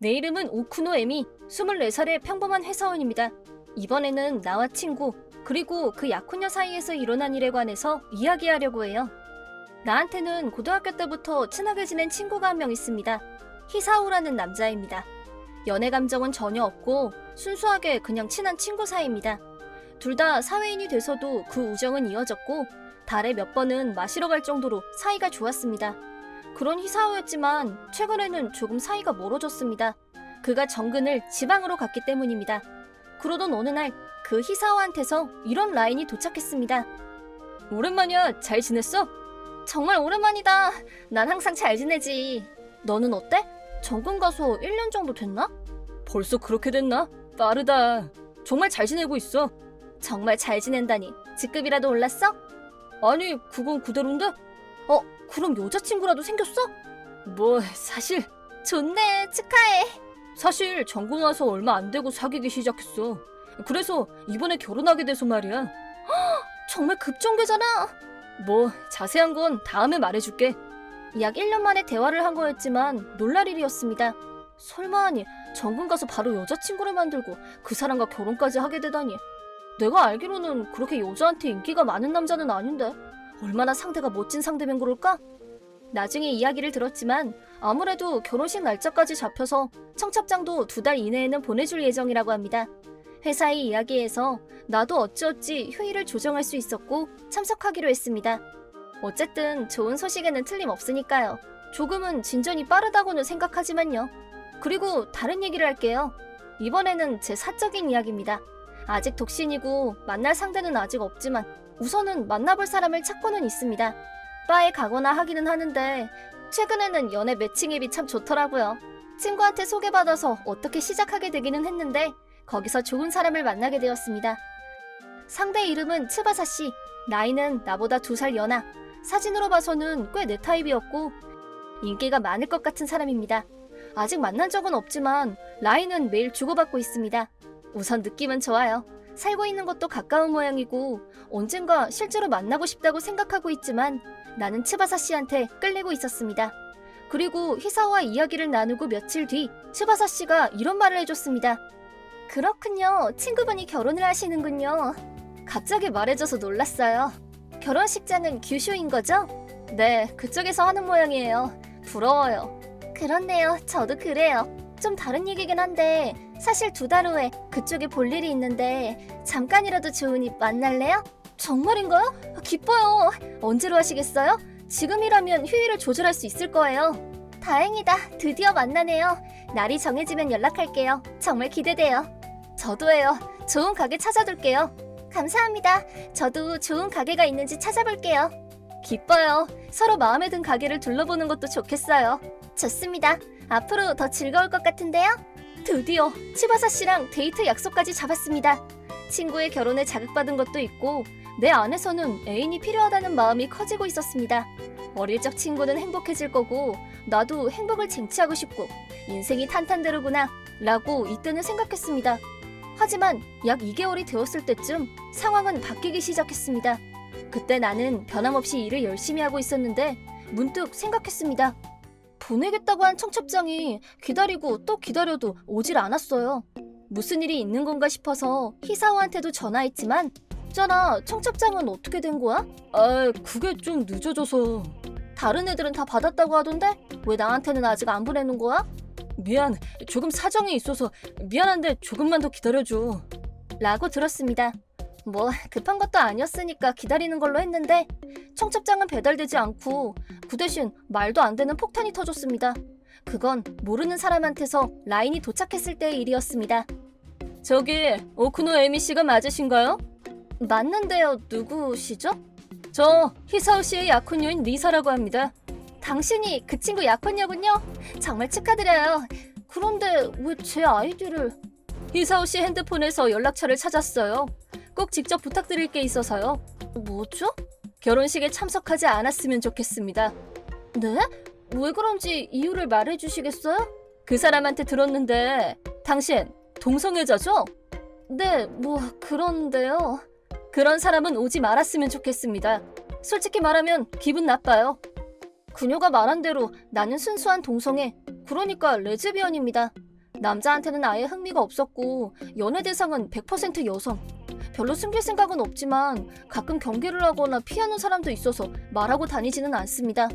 내 이름은 오쿠노 에미, 24살의 평범한 회사원입니다. 이번에는 나와 친구, 그리고 그 약혼녀 사이에서 일어난 일에 관해서 이야기하려고 해요. 나한테는 고등학교 때부터 친하게 지낸 친구가 한 명 있습니다. 히사오라는 남자입니다. 연애 감정은 전혀 없고 순수하게 그냥 친한 친구 사이입니다. 둘 다 사회인이 돼서도 그 우정은 이어졌고 달에 몇 번은 마시러 갈 정도로 사이가 좋았습니다. 그런 히사오였지만 최근에는 조금 사이가 멀어졌습니다. 그가 정근을 지방으로 갔기 때문입니다. 그러던 어느 날 그 히사오한테서 이런 라인이 도착했습니다. 오랜만이야. 잘 지냈어? 정말 오랜만이다. 난 항상 잘 지내지. 너는 어때? 정근 가서 1년 정도 됐나? 벌써 그렇게 됐나? 빠르다. 정말 잘 지내고 있어. 정말 잘 지낸다니. 직급이라도 올랐어? 아니, 그건 그대로인데? 그럼 여자친구라도 생겼어? 뭐, 사실. 좋네, 축하해. 사실 정근 와서 얼마 안 되고 사귀기 시작했어. 그래서 이번에 결혼하게 돼서 말이야. 헉, 정말 급정배잖아. 뭐, 자세한 건 다음에 말해줄게. 약 1년 만에 대화를 한 거였지만 놀랄 일이었습니다. 설마하니 정근 가서 바로 여자친구를 만들고 그 사람과 결혼까지 하게 되다니. 내가 알기로는 그렇게 여자한테 인기가 많은 남자는 아닌데 얼마나 상대가 멋진 상대면 그럴까? 나중에 이야기를 들었지만 아무래도 결혼식 날짜까지 잡혀서 청첩장도 2달 이내에는 보내줄 예정이라고 합니다. 회사의 이야기에서 나도 어찌어찌 휴일을 조정할 수 있었고 참석하기로 했습니다. 어쨌든 좋은 소식에는 틀림없으니까요. 조금은 진전이 빠르다고는 생각하지만요. 그리고 다른 얘기를 할게요. 이번에는 제 사적인 이야기입니다. 아직 독신이고 만날 상대는 아직 없지만 우선은 만나볼 사람을 찾고는 있습니다. 바에 가거나 하기는 하는데 최근에는 연애 매칭 앱이 참 좋더라고요. 친구한테 소개받아서 어떻게 시작하게 되기는 했는데 거기서 좋은 사람을 만나게 되었습니다. 상대 이름은 츠바사 씨. 나이는 나보다 2살 연하. 사진으로 봐서는 꽤 내 타입이었고 인기가 많을 것 같은 사람입니다. 아직 만난 적은 없지만 라인은 매일 주고받고 있습니다. 우선 느낌은 좋아요. 살고 있는 것도 가까운 모양이고 언젠가 실제로 만나고 싶다고 생각하고 있지만 나는 츠바사 씨한테 끌리고 있었습니다. 그리고 히사오와 이야기를 나누고 며칠 뒤 츠바사 씨가 이런 말을 해줬습니다. 그렇군요. 친구분이 결혼을 하시는군요. 갑자기 말해줘서 놀랐어요. 결혼식장은 규슈인 거죠? 네, 그쪽에서 하는 모양이에요. 부러워요. 그렇네요. 저도 그래요. 좀 다른 얘기긴 한데 사실 2달 후에 그쪽에 볼 일이 있는데 잠깐이라도 좋으니 만날래요? 정말인가요? 기뻐요. 언제로 하시겠어요? 지금이라면 휴일을 조절할 수 있을 거예요. 다행이다. 드디어 만나네요. 날이 정해지면 연락할게요. 정말 기대돼요. 저도예요. 좋은 가게 찾아둘게요. 감사합니다. 저도 좋은 가게가 있는지 찾아볼게요. 기뻐요. 서로 마음에 든 가게를 둘러보는 것도 좋겠어요. 좋습니다. 앞으로 더 즐거울 것 같은데요? 드디어 치바사 씨랑 데이트 약속까지 잡았습니다. 친구의 결혼에 자극받은 것도 있고 내 안에서는 애인이 필요하다는 마음이 커지고 있었습니다. 어릴 적 친구는 행복해질 거고 나도 행복을 쟁취하고 싶고 인생이 탄탄대로구나 라고 이때는 생각했습니다. 하지만 약 2개월이 되었을 때쯤 상황은 바뀌기 시작했습니다. 그때 나는 변함없이 일을 열심히 하고 있었는데 문득 생각했습니다. 보내겠다고 한 청첩장이 기다리고 또 기다려도 오질 않았어요. 무슨 일이 있는 건가 싶어서 히사오한테도 전화했지만 있잖아, 청첩장은 어떻게 된 거야? 그게 좀 늦어져서. 다른 애들은 다 받았다고 하던데 왜 나한테는 아직 안 보내는 거야? 미안, 조금 사정이 있어서 미안한데 조금만 더 기다려줘 라고 들었습니다. 뭐 급한 것도 아니었으니까 기다리는 걸로 했는데 청첩장은 배달되지 않고 그 대신 말도 안 되는 폭탄이 터졌습니다. 그건 모르는 사람한테서 라인이 도착했을 때의 일이었습니다. 저기 오쿠노 에미 씨가 맞으신가요? 맞는데요. 누구시죠? 저 히사오 씨의 약혼녀인 리사라고 합니다. 당신이 그 친구 약혼녀군요? 정말 축하드려요. 그런데 왜 제 아이디를... 히사오 씨 핸드폰에서 연락처를 찾았어요. 꼭 직접 부탁드릴 게 있어서요. 뭐죠? 결혼식에 참석하지 않았으면 좋겠습니다. 네? 왜 그런지 이유를 말해주시겠어요? 그 사람한테 들었는데 당신 동성애자죠? 네, 뭐 그런데요. 그런 사람은 오지 말았으면 좋겠습니다. 솔직히 말하면 기분 나빠요. 그녀가 말한 대로 나는 순수한 동성애, 그러니까 레즈비언입니다. 남자한테는 아예 흥미가 없었고 연애 대상은 100% 여성. 별로 숨길 생각은 없지만 가끔 경계를 하거나 피하는 사람도 있어서 말하고 다니지는 않습니다.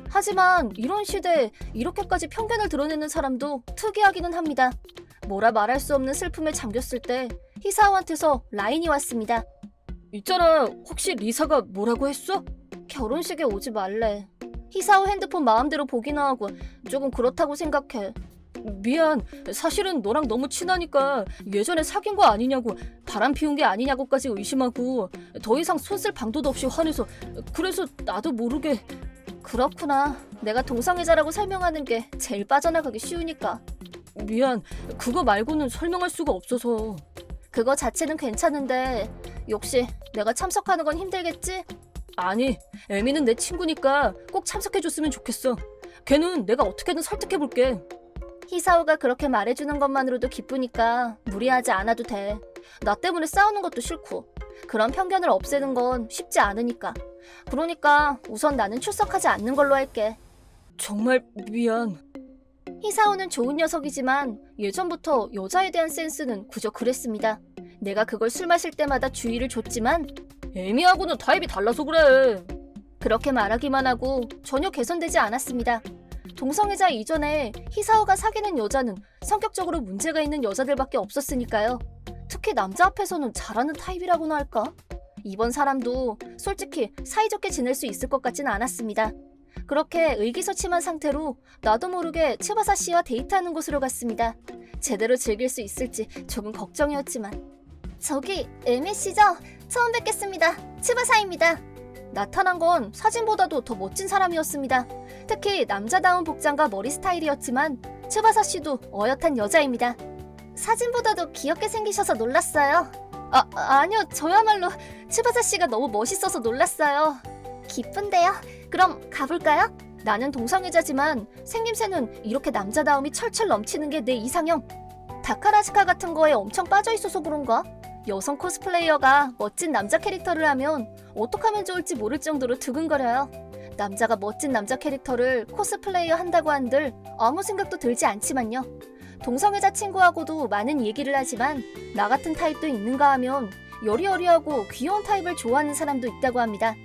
하지만 이런 시대에 이렇게까지 편견을 드러내는 사람도 특이하기는 합니다. 뭐라 말할 수 없는 슬픔에 잠겼을 때 희사오한테서 라인이 왔습니다. 있잖아, 혹시 리사가 뭐라고 했어? 결혼식에 오지 말래. 희사오 핸드폰 마음대로 보기나 하고 조금 그렇다고 생각해. 미안, 사실은 너랑 너무 친하니까 예전에 사귄 거 아니냐고, 바람 피운 게 아니냐고까지 의심하고 더 이상 손 쓸 방도도 없이 화내서, 그래서 나도 모르게. 그렇구나. 내가 동성애자라고 설명하는 게 제일 빠져나가기 쉬우니까. 미안, 그거 말고는 설명할 수가 없어서. 그거 자체는 괜찮은데 역시 내가 참석하는 건 힘들겠지? 아니, 에미는 내 친구니까 꼭 참석해줬으면 좋겠어. 걔는 내가 어떻게든 설득해볼게. 희사오가 그렇게 말해주는 것만으로도 기쁘니까 무리하지 않아도 돼. 나 때문에 싸우는 것도 싫고 그런 편견을 없애는 건 쉽지 않으니까. 그러니까 우선 나는 출석하지 않는 걸로 할게. 정말 미안. 희사오는 좋은 녀석이지만 예전부터 여자에 대한 센스는 그저 그랬습니다. 내가 그걸 술 마실 때마다 주의를 줬지만 에미하고는 타입이 달라서 그래. 그렇게 말하기만 하고 전혀 개선되지 않았습니다. 동성애자 이전에 희사오가 사귀는 여자는 성격적으로 문제가 있는 여자들밖에 없었으니까요. 특히 남자 앞에서는 잘하는 타입이라고나 할까? 이번 사람도 솔직히 사이좋게 지낼 수 있을 것 같진 않았습니다. 그렇게 의기소침한 상태로 나도 모르게 츠바사 씨와 데이트하는 곳으로 갔습니다. 제대로 즐길 수 있을지 조금 걱정이었지만. 저기 에미 씨죠? 처음 뵙겠습니다. 츠바사입니다. 나타난 건 사진보다도 더 멋진 사람이었습니다. 특히 남자다운 복장과 머리 스타일이었지만 츠바사 씨도 어엿한 여자입니다. 사진보다도 귀엽게 생기셔서 놀랐어요. 아니요, 저야말로 츠바사 씨가 너무 멋있어서 놀랐어요. 기쁜데요? 그럼 가볼까요? 나는 동성애자지만 생김새는 이렇게 남자다움이 철철 넘치는 게 내 이상형. 다카라즈카 같은 거에 엄청 빠져있어서 그런가? 여성 코스플레이어가 멋진 남자 캐릭터를 하면 어떡하면 좋을지 모를 정도로 두근거려요. 남자가 멋진 남자 캐릭터를 코스플레이어 한다고 한들 아무 생각도 들지 않지만요. 동성애자 친구하고도 많은 얘기를 하지만 나 같은 타입도 있는가 하면 여리여리하고 귀여운 타입을 좋아하는 사람도 있다고 합니다.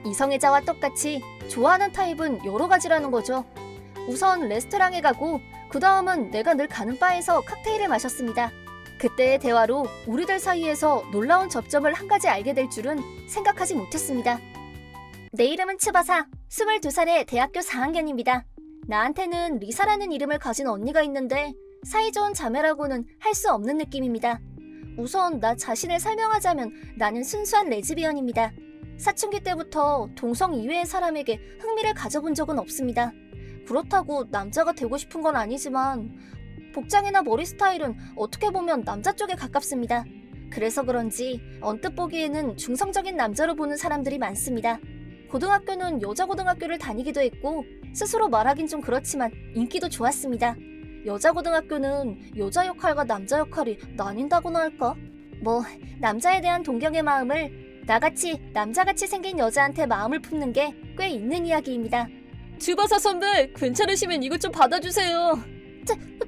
이성애자와 똑같이 좋아하는 타입은 여러 가지라는 거죠. 우선 레스토랑에 가고 그 다음은 내가 늘 가는 바에서 칵테일을 마셨습니다. 그때의 대화로 우리들 사이에서 놀라운 접점을 한 가지 알게 될 줄은 생각하지 못했습니다. 내 이름은 츠바사, 22살의 대학교 4학년입니다. 나한테는 리사라는 이름을 가진 언니가 있는데 사이좋은 자매라고는 할 수 없는 느낌입니다. 우선 나 자신을 설명하자면 나는 순수한 레즈비언입니다. 사춘기 때부터 동성 이외의 사람에게 흥미를 가져본 적은 없습니다. 그렇다고 남자가 되고 싶은 건 아니지만 복장이나 머리 스타일은 어떻게 보면 남자 쪽에 가깝습니다. 그래서 그런지 언뜻 보기에는 중성적인 남자로 보는 사람들이 많습니다. 고등학교는 여자 고등학교를 다니기도 했고 스스로 말하긴 좀 그렇지만 인기도 좋았습니다. 여자 고등학교는 여자 역할과 남자 역할이 나뉜다고나 할까? 뭐 남자에 대한 동경의 마음을 나같이 남자같이 생긴 여자한테 마음을 품는 게 꽤 있는 이야기입니다. 츠바사 선배, 괜찮으시면 이것 좀 받아주세요.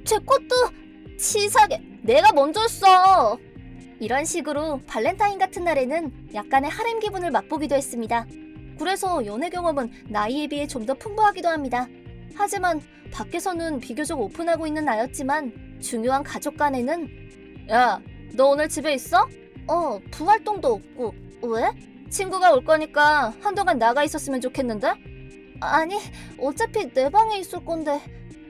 제 것도 치사하게 내가 먼저였어. 이런 식으로 발렌타인 같은 날에는 약간의 하렘 기분을 맛보기도 했습니다. 그래서 연애 경험은 나이에 비해 좀 더 풍부하기도 합니다. 하지만 밖에서는 비교적 오픈하고 있는 나였지만 중요한 가족 간에는 야, 너 오늘 집에 있어? 부활동도 없고. 왜? 친구가 올 거니까 한동안 나가 있었으면 좋겠는데? 아니, 어차피 내 방에 있을 건데.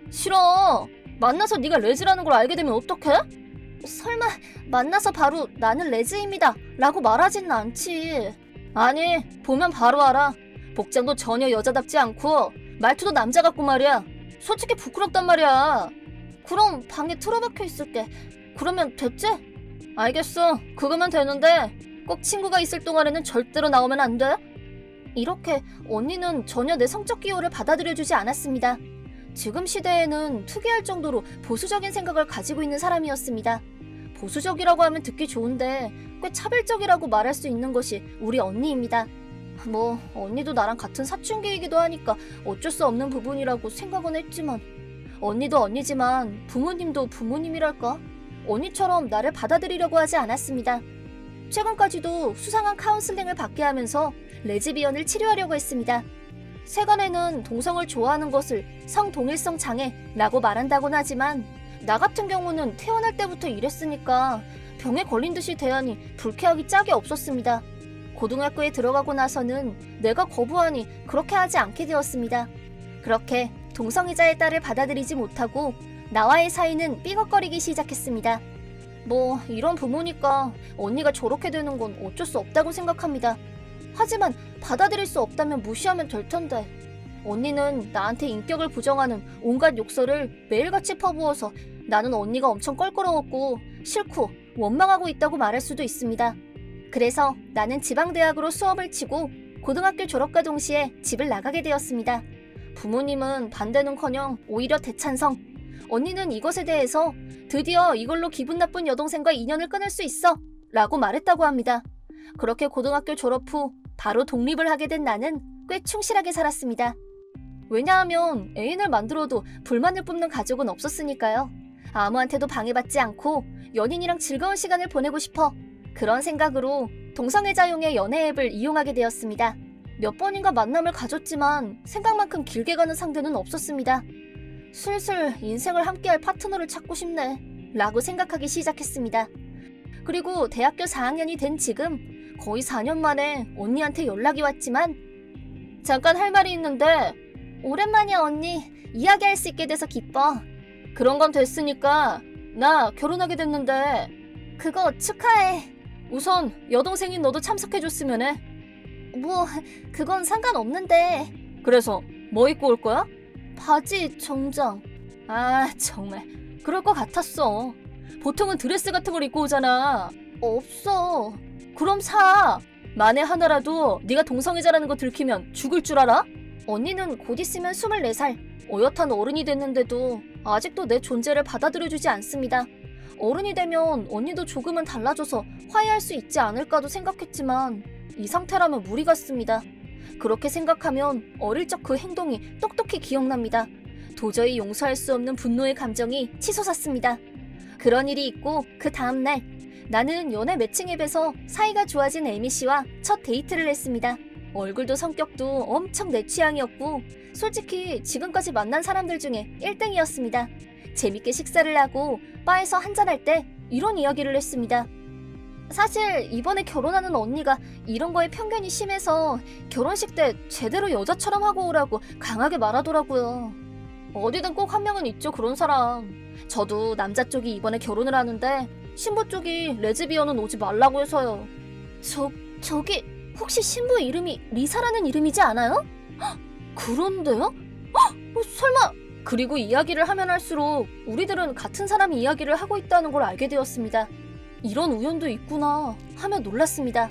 싫어. 만나서 네가 레즈라는 걸 알게 되면 어떡해? 설마 만나서 바로 나는 레즈입니다 라고 말하지는 않지. 아니, 보면 바로 알아. 복장도 전혀 여자답지 않고 말투도 남자 같고 말이야. 솔직히 부끄럽단 말이야. 그럼 방에 틀어박혀 있을게. 그러면 됐지? 알겠어. 그거면 되는데 꼭 친구가 있을 동안에는 절대로 나오면 안 돼. 이렇게 언니는 전혀 내 성적 기호를 받아들여주지 않았습니다. 지금 시대에는 특이할 정도로 보수적인 생각을 가지고 있는 사람이었습니다. 보수적이라고 하면 듣기 좋은데 꽤 차별적이라고 말할 수 있는 것이 우리 언니입니다. 뭐 언니도 나랑 같은 사춘기이기도 하니까 어쩔 수 없는 부분이라고 생각은 했지만 언니도 언니지만 부모님도 부모님이랄까? 언니처럼 나를 받아들이려고 하지 않았습니다. 최근까지도 수상한 카운슬링을 받게 하면서 레즈비언을 치료하려고 했습니다. 세간에는 동성을 좋아하는 것을 성동일성 장애라고 말한다곤 하지만 나 같은 경우는 태어날 때부터 이랬으니까 병에 걸린 듯이 대하니 불쾌하기 짝이 없었습니다. 고등학교에 들어가고 나서는 내가 거부하니 그렇게 하지 않게 되었습니다. 그렇게 동성애자의 딸을 받아들이지 못하고 나와의 사이는 삐걱거리기 시작했습니다. 뭐 이런 부모니까 언니가 저렇게 되는 건 어쩔 수 없다고 생각합니다. 하지만 받아들일 수 없다면 무시하면 될 텐데. 언니는 나한테 인격을 부정하는 온갖 욕설을 매일같이 퍼부어서 나는 언니가 엄청 껄끄러웠고 싫고 원망하고 있다고 말할 수도 있습니다. 그래서 나는 지방대학으로 수업을 치고 고등학교 졸업과 동시에 집을 나가게 되었습니다. 부모님은 반대는커녕 오히려 대찬성. 언니는 이것에 대해서 드디어 이걸로 기분 나쁜 여동생과 인연을 끊을 수 있어 라고 말했다고 합니다. 그렇게 고등학교 졸업 후 바로 독립을 하게 된 나는 꽤 충실하게 살았습니다. 왜냐하면 애인을 만들어도 불만을 뿜는 가족은 없었으니까요. 아무한테도 방해받지 않고 연인이랑 즐거운 시간을 보내고 싶어 그런 생각으로 동성애자용의 연애 앱을 이용하게 되었습니다. 몇 번인가 만남을 가졌지만 생각만큼 길게 가는 상대는 없었습니다. 슬슬 인생을 함께할 파트너를 찾고 싶네 라고 생각하기 시작했습니다. 그리고 대학교 4학년이 된 지금 거의 4년 만에 언니한테 연락이 왔지만 잠깐 할 말이 있는데 오랜만이야 언니. 이야기할 수 있게 돼서 기뻐. 그런 건 됐으니까 나 결혼하게 됐는데 그거 축하해. 우선 여동생인 너도 참석해줬으면 해. 뭐 그건 상관없는데. 그래서 뭐 입고 올 거야? 바지, 정장. 아 정말 그럴 것 같았어. 보통은 드레스 같은 걸 입고 오잖아. 없어. 그럼 사. 만에 하나라도 네가 동성애자라는 거 들키면 죽을 줄 알아? 언니는 곧 있으면 24살. 어엿한 어른이 됐는데도 아직도 내 존재를 받아들여주지 않습니다. 어른이 되면 언니도 조금은 달라져서 화해할 수 있지 않을까도 생각했지만 이 상태라면 무리 같습니다. 그렇게 생각하면 어릴 적 그 행동이 똑똑히 기억납니다. 도저히 용서할 수 없는 분노의 감정이 치솟았습니다. 그런 일이 있고 그 다음날 나는 연애 매칭 앱에서 사이가 좋아진 에미 씨와 첫 데이트를 했습니다. 얼굴도 성격도 엄청 내 취향이었고 솔직히 지금까지 만난 사람들 중에 1등이었습니다. 재밌게 식사를 하고 바에서 한잔할 때 이런 이야기를 했습니다. 사실 이번에 결혼하는 언니가 이런 거에 편견이 심해서 결혼식 때 제대로 여자처럼 하고 오라고 강하게 말하더라고요. 어디든 꼭 한 명은 있죠, 그런 사람. 저도 남자 쪽이 이번에 결혼을 하는데 신부 쪽이 레즈비언은 오지 말라고 해서요. 저기 혹시 신부 이름이 리사라는 이름이지 않아요? 헉, 그런데요? 설마. 그리고 이야기를 하면 할수록 우리들은 같은 사람이 이야기를 하고 있다는 걸 알게 되었습니다. 이런 우연도 있구나 하며 놀랐습니다.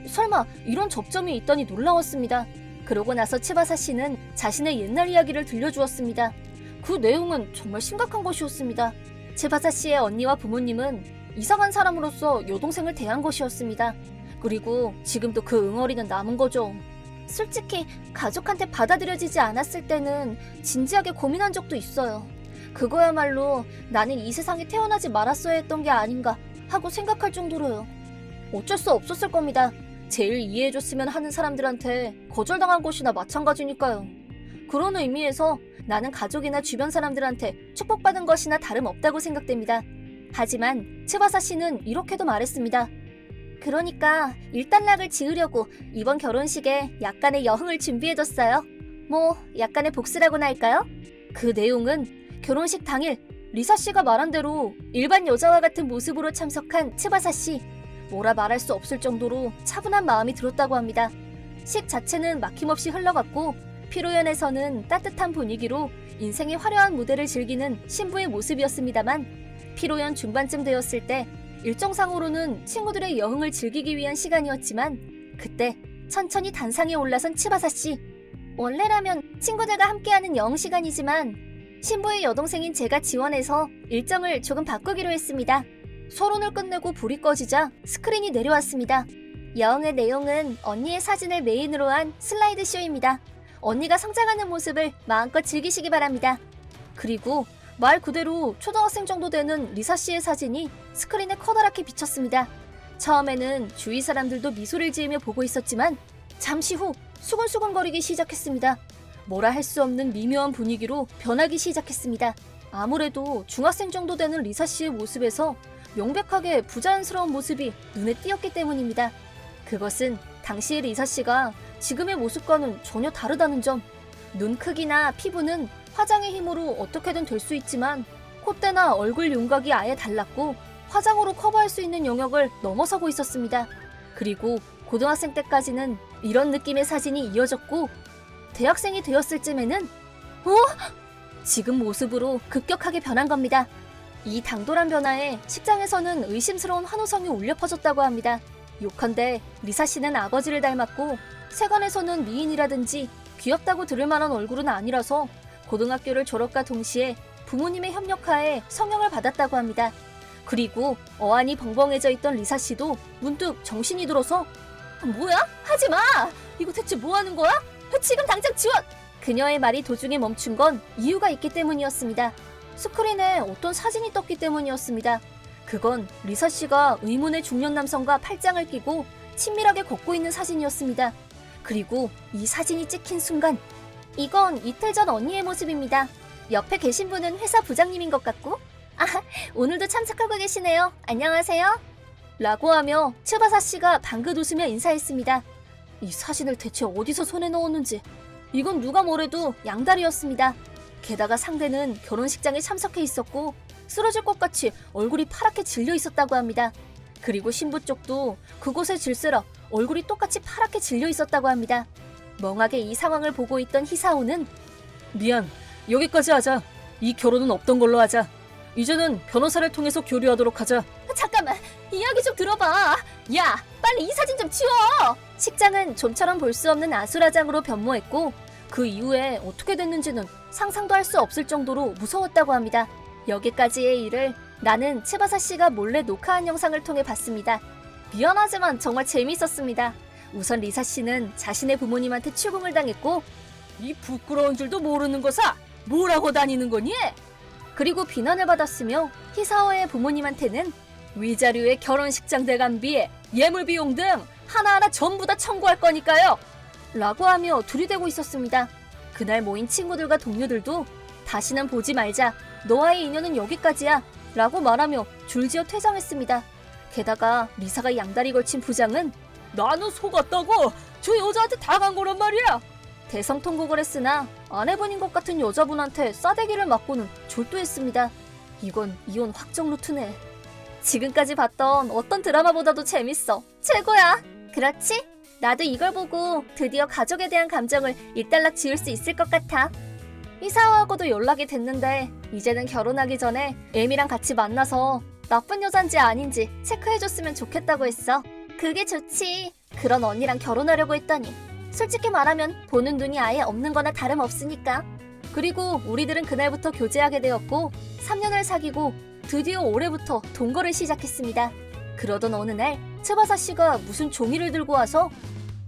설마 이런 접점이 있다니 놀라웠습니다. 그러고 나서 츠바사 씨는 자신의 옛날 이야기를 들려주었습니다. 그 내용은 정말 심각한 것이었습니다. 츠바사 씨의 언니와 부모님은 이상한 사람으로서 여동생을 대한 것이었습니다. 그리고 지금도 그 응어리는 남은 거죠. 솔직히 가족한테 받아들여지지 않았을 때는 진지하게 고민한 적도 있어요. 그거야말로 나는 이 세상에 태어나지 말았어야 했던 게 아닌가 하고 생각할 정도로요. 어쩔 수 없었을 겁니다. 제일 이해해줬으면 하는 사람들한테 거절당한 것이나 마찬가지니까요. 그런 의미에서 나는 가족이나 주변 사람들한테 축복받은 것이나 다름없다고 생각됩니다. 하지만 츠바사 씨는 이렇게도 말했습니다. 그러니까 일단락을 지으려고 이번 결혼식에 약간의 여흥을 준비해뒀어요. 뭐 약간의 복수라고나 할까요? 그 내용은 결혼식 당일 리사 씨가 말한 대로 일반 여자와 같은 모습으로 참석한 츠바사 씨. 뭐라 말할 수 없을 정도로 차분한 마음이 들었다고 합니다. 식 자체는 막힘없이 흘러갔고 피로연에서는 따뜻한 분위기로 인생의 화려한 무대를 즐기는 신부의 모습이었습니다만 피로연 중반쯤 되었을 때 일정상으로는 친구들의 여흥을 즐기기 위한 시간이었지만 그때 천천히 단상에 올라선 츠바사 씨. 원래라면 친구들과 함께하는 여흥 시간이지만 신부의 여동생인 제가 지원해서 일정을 조금 바꾸기로 했습니다. 서론을 끝내고 불이 꺼지자 스크린이 내려왔습니다. 여흥의 내용은 언니의 사진을 메인으로 한 슬라이드 쇼입니다. 언니가 성장하는 모습을 마음껏 즐기시기 바랍니다. 그리고 말 그대로 초등학생 정도 되는 리사 씨의 사진이 스크린에 커다랗게 비쳤습니다. 처음에는 주위 사람들도 미소를 지으며 보고 있었지만 잠시 후 수근수근거리기 시작했습니다. 뭐라 할 수 없는 미묘한 분위기로 변하기 시작했습니다. 아무래도 중학생 정도 되는 리사 씨의 모습에서 명백하게 부자연스러운 모습이 눈에 띄었기 때문입니다. 그것은 당시의 리사 씨가 지금의 모습과는 전혀 다르다는 점. 눈 크기나 피부는 화장의 힘으로 어떻게든 될 수 있지만 콧대나 얼굴 윤곽이 아예 달랐고 화장으로 커버할 수 있는 영역을 넘어서고 있었습니다. 그리고 고등학생 때까지는 이런 느낌의 사진이 이어졌고 대학생이 되었을 쯤에는 지금 모습으로 급격하게 변한 겁니다. 이 당돌한 변화에 식장에서는 의심스러운 환호성이 울려 퍼졌다고 합니다. 요컨대 리사 씨는 아버지를 닮았고 세간에서는 미인이라든지 귀엽다고 들을 만한 얼굴은 아니라서 고등학교를 졸업과 동시에 부모님의 협력하에 성형을 받았다고 합니다. 그리고 어안이 벙벙해져 있던 리사 씨도 문득 정신이 들어서 뭐야? 하지마! 이거 대체 뭐 하는 거야? 지금 당장 지원! 그녀의 말이 도중에 멈춘 건 이유가 있기 때문이었습니다. 스크린에 어떤 사진이 떴기 때문이었습니다. 그건 리사 씨가 의문의 중년 남성과 팔짱을 끼고 친밀하게 걷고 있는 사진이었습니다. 그리고 이 사진이 찍힌 순간 이건 이틀 전 언니의 모습입니다. 옆에 계신 분은 회사 부장님인 것 같고 오늘도 참석하고 계시네요. 안녕하세요. 라고 하며 츠바사 씨가 방긋 웃으며 인사했습니다. 이 사진을 대체 어디서 손에 넣었는지 이건 누가 뭐래도 양다리였습니다. 게다가 상대는 결혼식장에 참석해 있었고 쓰러질 것 같이 얼굴이 파랗게 질려 있었다고 합니다. 그리고 신부 쪽도 그곳의 질세라 얼굴이 똑같이 파랗게 질려 있었다고 합니다. 멍하게 이 상황을 보고 있던 히사오는 미안, 여기까지 하자. 이 결혼은 없던 걸로 하자. 이제는 변호사를 통해서 교류하도록 하자. 잠깐만, 이야기 좀 들어봐. 야, 빨리 이 사진 좀 치워. 식장은 좀처럼 볼 수 없는 아수라장으로 변모했고 그 이후에 어떻게 됐는지는 상상도 할 수 없을 정도로 무서웠다고 합니다. 여기까지의 일을 나는 츠바사 씨가 몰래 녹화한 영상을 통해 봤습니다. 미안하지만 정말 재미있었습니다. 우선 리사 씨는 자신의 부모님한테 추궁을 당했고 이 부끄러운 줄도 모르는 거사! 뭐라고 다니는 거니? 그리고 비난을 받았으며 히사오의 부모님한테는 위자료의 결혼식장 대관비, 예물 비용 등 하나하나 전부 다 청구할 거니까요! 라고 하며 들이대고 있었습니다. 그날 모인 친구들과 동료들도 다시는 보지 말자, 너와의 인연은 여기까지야 라고 말하며 줄지어 퇴장했습니다. 게다가 리사가 양다리 걸친 부장은 나는 속았다고! 저 여자한테 당한 거란 말이야! 대성통곡을 했으나 아내분인 것 같은 여자분한테 싸대기를 맞고는 졸도했습니다. 이건 이혼 확정 루트네. 지금까지 봤던 어떤 드라마보다도 재밌어. 최고야! 그렇지? 나도 이걸 보고 드디어 가족에 대한 감정을 일단락 지을 수 있을 것 같아. 이사오하고도 연락이 됐는데 이제는 결혼하기 전에 애미랑 같이 만나서 나쁜 여잔지 아닌지 체크해줬으면 좋겠다고 했어. 그게 좋지. 그런 언니랑 결혼하려고 했더니 솔직히 말하면 보는 눈이 아예 없는 거나 다름없으니까. 그리고 우리들은 그날부터 교제하게 되었고 3년을 사귀고 드디어 올해부터 동거를 시작했습니다. 그러던 어느 날 츠바사 씨가 무슨 종이를 들고 와서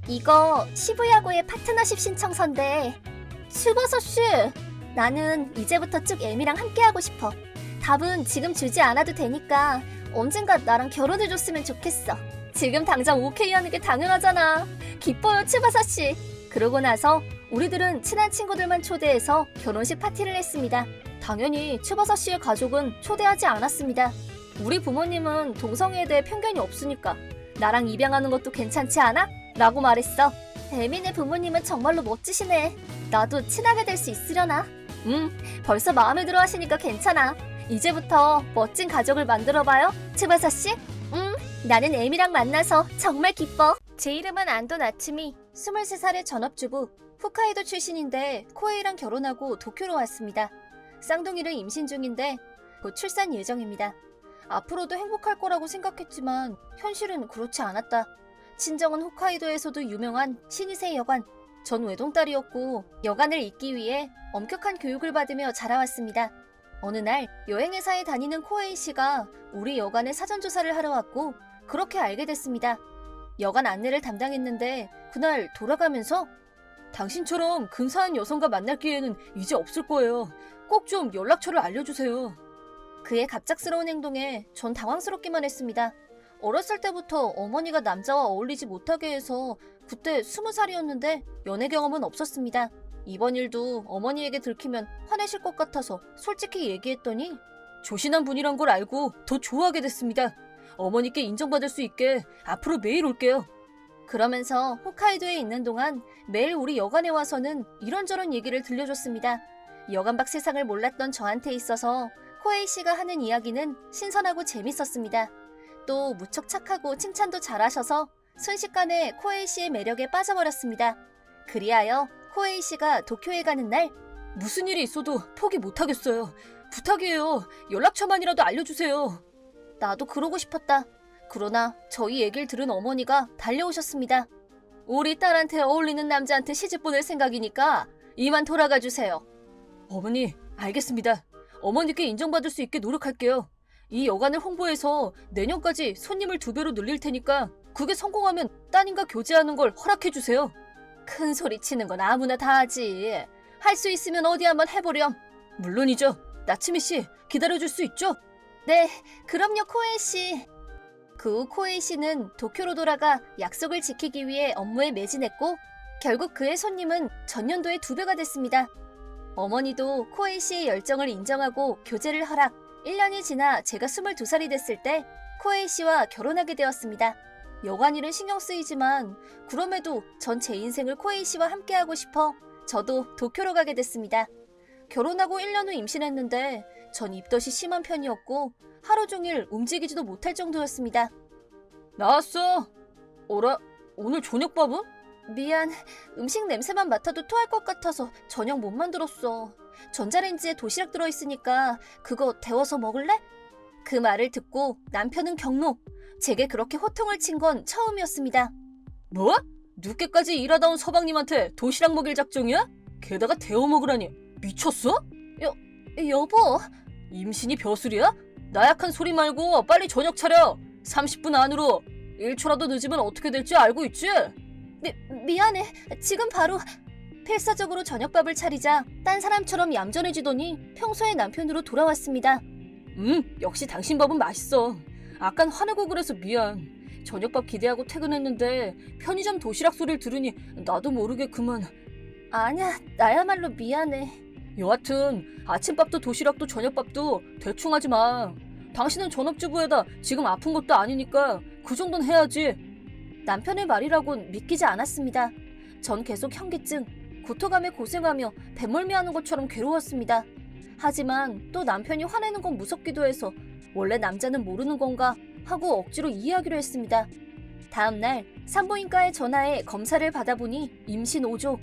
이거 시부야고의 파트너십 신청서인데. 츠바사 씨, 나는 이제부터 쭉 애미랑 함께하고 싶어. 답은 지금 주지 않아도 되니까 언젠가 나랑 결혼해줬으면 좋겠어. 지금 당장 오케이 하는 게 당연하잖아. 기뻐요, 츠바사 씨. 그러고 나서 우리들은 친한 친구들만 초대해서 결혼식 파티를 했습니다. 당연히 츠바사 씨의 가족은 초대하지 않았습니다. 우리 부모님은 동성애에 대해 편견이 없으니까 나랑 입양하는 것도 괜찮지 않아? 라고 말했어. 애민의 부모님은 정말로 멋지시네. 나도 친하게 될 수 있으려나? 벌써 마음에 들어 하시니까 괜찮아. 이제부터 멋진 가족을 만들어봐요, 츠바사 씨. 나는 애미랑 만나서 정말 기뻐. 제 이름은 안도 나츠미, 23살의 전업주부, 홋카이도 출신인데 코에이랑 결혼하고 도쿄로 왔습니다. 쌍둥이를 임신 중인데 곧 출산 예정입니다. 앞으로도 행복할 거라고 생각했지만 현실은 그렇지 않았다. 친정은 홋카이도에서도 유명한 신이세 여관, 전 외동딸이었고 여관을 잇기 위해 엄격한 교육을 받으며 자라왔습니다. 어느 날 여행회사에 다니는 코에이 씨가 우리 여관에 사전조사를 하러 왔고 그렇게 알게 됐습니다. 여관 안내를 담당했는데 그날 돌아가면서 당신처럼 근사한 여성과 만날 기회는 이제 없을 거예요. 꼭 좀 연락처를 알려주세요. 그의 갑작스러운 행동에 전 당황스럽기만 했습니다. 어렸을 때부터 어머니가 남자와 어울리지 못하게 해서 그때 20살이었는데 연애 경험은 없었습니다. 이번 일도 어머니에게 들키면 화내실 것 같아서 솔직히 얘기했더니 조신한 분이란 걸 알고 더 좋아하게 됐습니다. 어머니께 인정받을 수 있게 앞으로 매일 올게요. 그러면서 홋카이도에 있는 동안 매일 우리 여관에 와서는 이런저런 얘기를 들려줬습니다. 여관 밖 세상을 몰랐던 저한테 있어서 코에이 씨가 하는 이야기는 신선하고 재밌었습니다. 또 무척 착하고 칭찬도 잘하셔서 순식간에 코에이 씨의 매력에 빠져버렸습니다. 그리하여 코에이 씨가 도쿄에 가는 날 무슨 일이 있어도 포기 못하겠어요. 부탁이에요. 연락처만이라도 알려주세요. 나도 그러고 싶었다. 그러나 저희 얘기를 들은 어머니가 달려오셨습니다. 우리 딸한테 어울리는 남자한테 시집 보낼 생각이니까 이만 돌아가 주세요. 어머니, 알겠습니다. 어머니께 인정받을 수 있게 노력할게요. 이 여관을 홍보해서 내년까지 손님을 2배로 늘릴 테니까 그게 성공하면 따님과 교제하는 걸 허락해주세요. 큰 소리 치는 건 아무나 다 하지. 할 수 있으면 어디 한번 해보렴. 물론이죠. 나츠미 씨, 기다려줄 수 있죠? 네, 그럼요, 코에이 씨. 그 후 코에이 씨는 도쿄로 돌아가 약속을 지키기 위해 업무에 매진했고 결국 그의 손님은 전년도의 2배가 됐습니다. 어머니도 코에이 씨의 열정을 인정하고 교제를 허락. 1년이 지나 제가 22살이 됐을 때 코에이 씨와 결혼하게 되었습니다. 여관 일은 신경 쓰이지만 그럼에도 전 제 인생을 코에이 씨와 함께하고 싶어 저도 도쿄로 가게 됐습니다. 결혼하고 1년 후 임신했는데 전 입덧이 심한 편이었고 하루 종일 움직이지도 못할 정도였습니다. 나왔어. 어라? 오늘 저녁밥은? 미안. 음식 냄새만 맡아도 토할 것 같아서 저녁 못 만들었어. 전자레인지에 도시락 들어있으니까 그거 데워서 먹을래? 그 말을 듣고 남편은 경로. 제게 그렇게 호통을 친 건 처음이었습니다. 뭐? 늦게까지 일하다 온 서방님한테 도시락 먹일 작정이야? 게다가 데워 먹으라니. 미쳤어? 여보. 임신이 벼슬이야? 나약한 소리 말고 빨리 저녁 차려. 30분 안으로. 1초라도 늦으면 어떻게 될지 알고 있지? 미안해. 지금 바로. 필사적으로 저녁밥을 차리자 딴 사람처럼 얌전해지더니 평소의 남편으로 돌아왔습니다. 역시 당신 밥은 맛있어. 아깐 화내고 그래서 미안. 저녁밥 기대하고 퇴근했는데 편의점 도시락 소리를 들으니 나도 모르게 그만. 아니야, 나야말로 미안해. 여하튼 아침밥도 도시락도 저녁밥도 대충 하지 마. 당신은 전업주부에다 지금 아픈 것도 아니니까 그 정도는 해야지. 남편의 말이라곤 믿기지 않았습니다. 전 계속 현기증, 구토감에 고생하며 배멀미하는 것처럼 괴로웠습니다. 하지만 또 남편이 화내는 건 무섭기도 해서 원래 남자는 모르는 건가 하고 억지로 이해하기로 했습니다. 다음날 산부인과에 전화해 검사를 받아보니 임신 5조.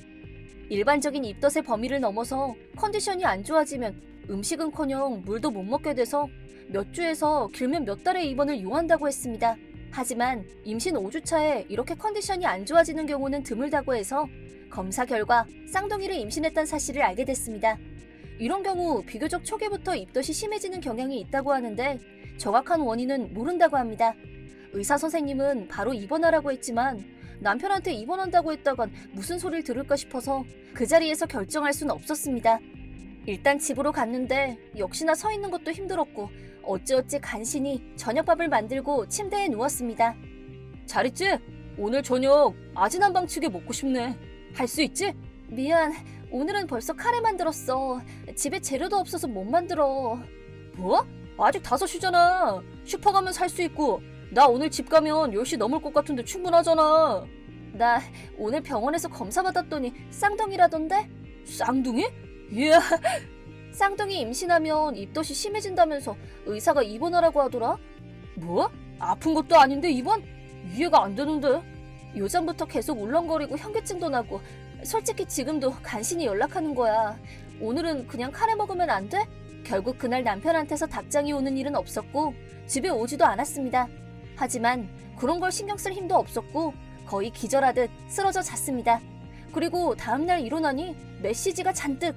일반적인 입덧의 범위를 넘어서 컨디션이 안 좋아지면 음식은커녕 물도 못 먹게 돼서 몇 주에서 길면 몇 달의 입원을 요한다고 했습니다. 하지만 임신 5주차에 이렇게 컨디션이 안 좋아지는 경우는 드물다고 해서 검사 결과 쌍둥이를 임신했다는 사실을 알게 됐습니다. 이런 경우 비교적 초기부터 입덧이 심해지는 경향이 있다고 하는데 정확한 원인은 모른다고 합니다. 의사 선생님은 바로 입원하라고 했지만 남편한테 입원한다고 했다간 무슨 소리를 들을까 싶어서 그 자리에서 결정할 수는 없었습니다. 일단 집으로 갔는데 역시나 서 있는 것도 힘들었고 어찌어찌 간신히 저녁밥을 만들고 침대에 누웠습니다. 잘 있지? 오늘 저녁 아진한방치게 먹고 싶네. 할 수 있지? 미안. 오늘은 벌써 카레 만들었어. 집에 재료도 없어서 못 만들어. 뭐? 아직 5시잖아. 슈퍼 가면 살 수 있고 나 오늘 집 가면 10시 넘을 것 같은데 충분하잖아. 나 오늘 병원에서 검사 받았더니 쌍둥이라던데? 쌍둥이? 이야. 쌍둥이 임신하면 입덧이 심해진다면서 의사가 입원하라고 하더라. 뭐? 아픈 것도 아닌데 입원? 이해가 안 되는데. 요전부터 계속 울렁거리고 현기증도 나고 솔직히 지금도 간신히 연락하는 거야. 오늘은 그냥 카레 먹으면 안 돼? 결국 그날 남편한테서 답장이 오는 일은 없었고 집에 오지도 않았습니다. 하지만 그런 걸 신경 쓸 힘도 없었고 거의 기절하듯 쓰러져 잤습니다. 그리고 다음날 일어나니 메시지가 잔뜩.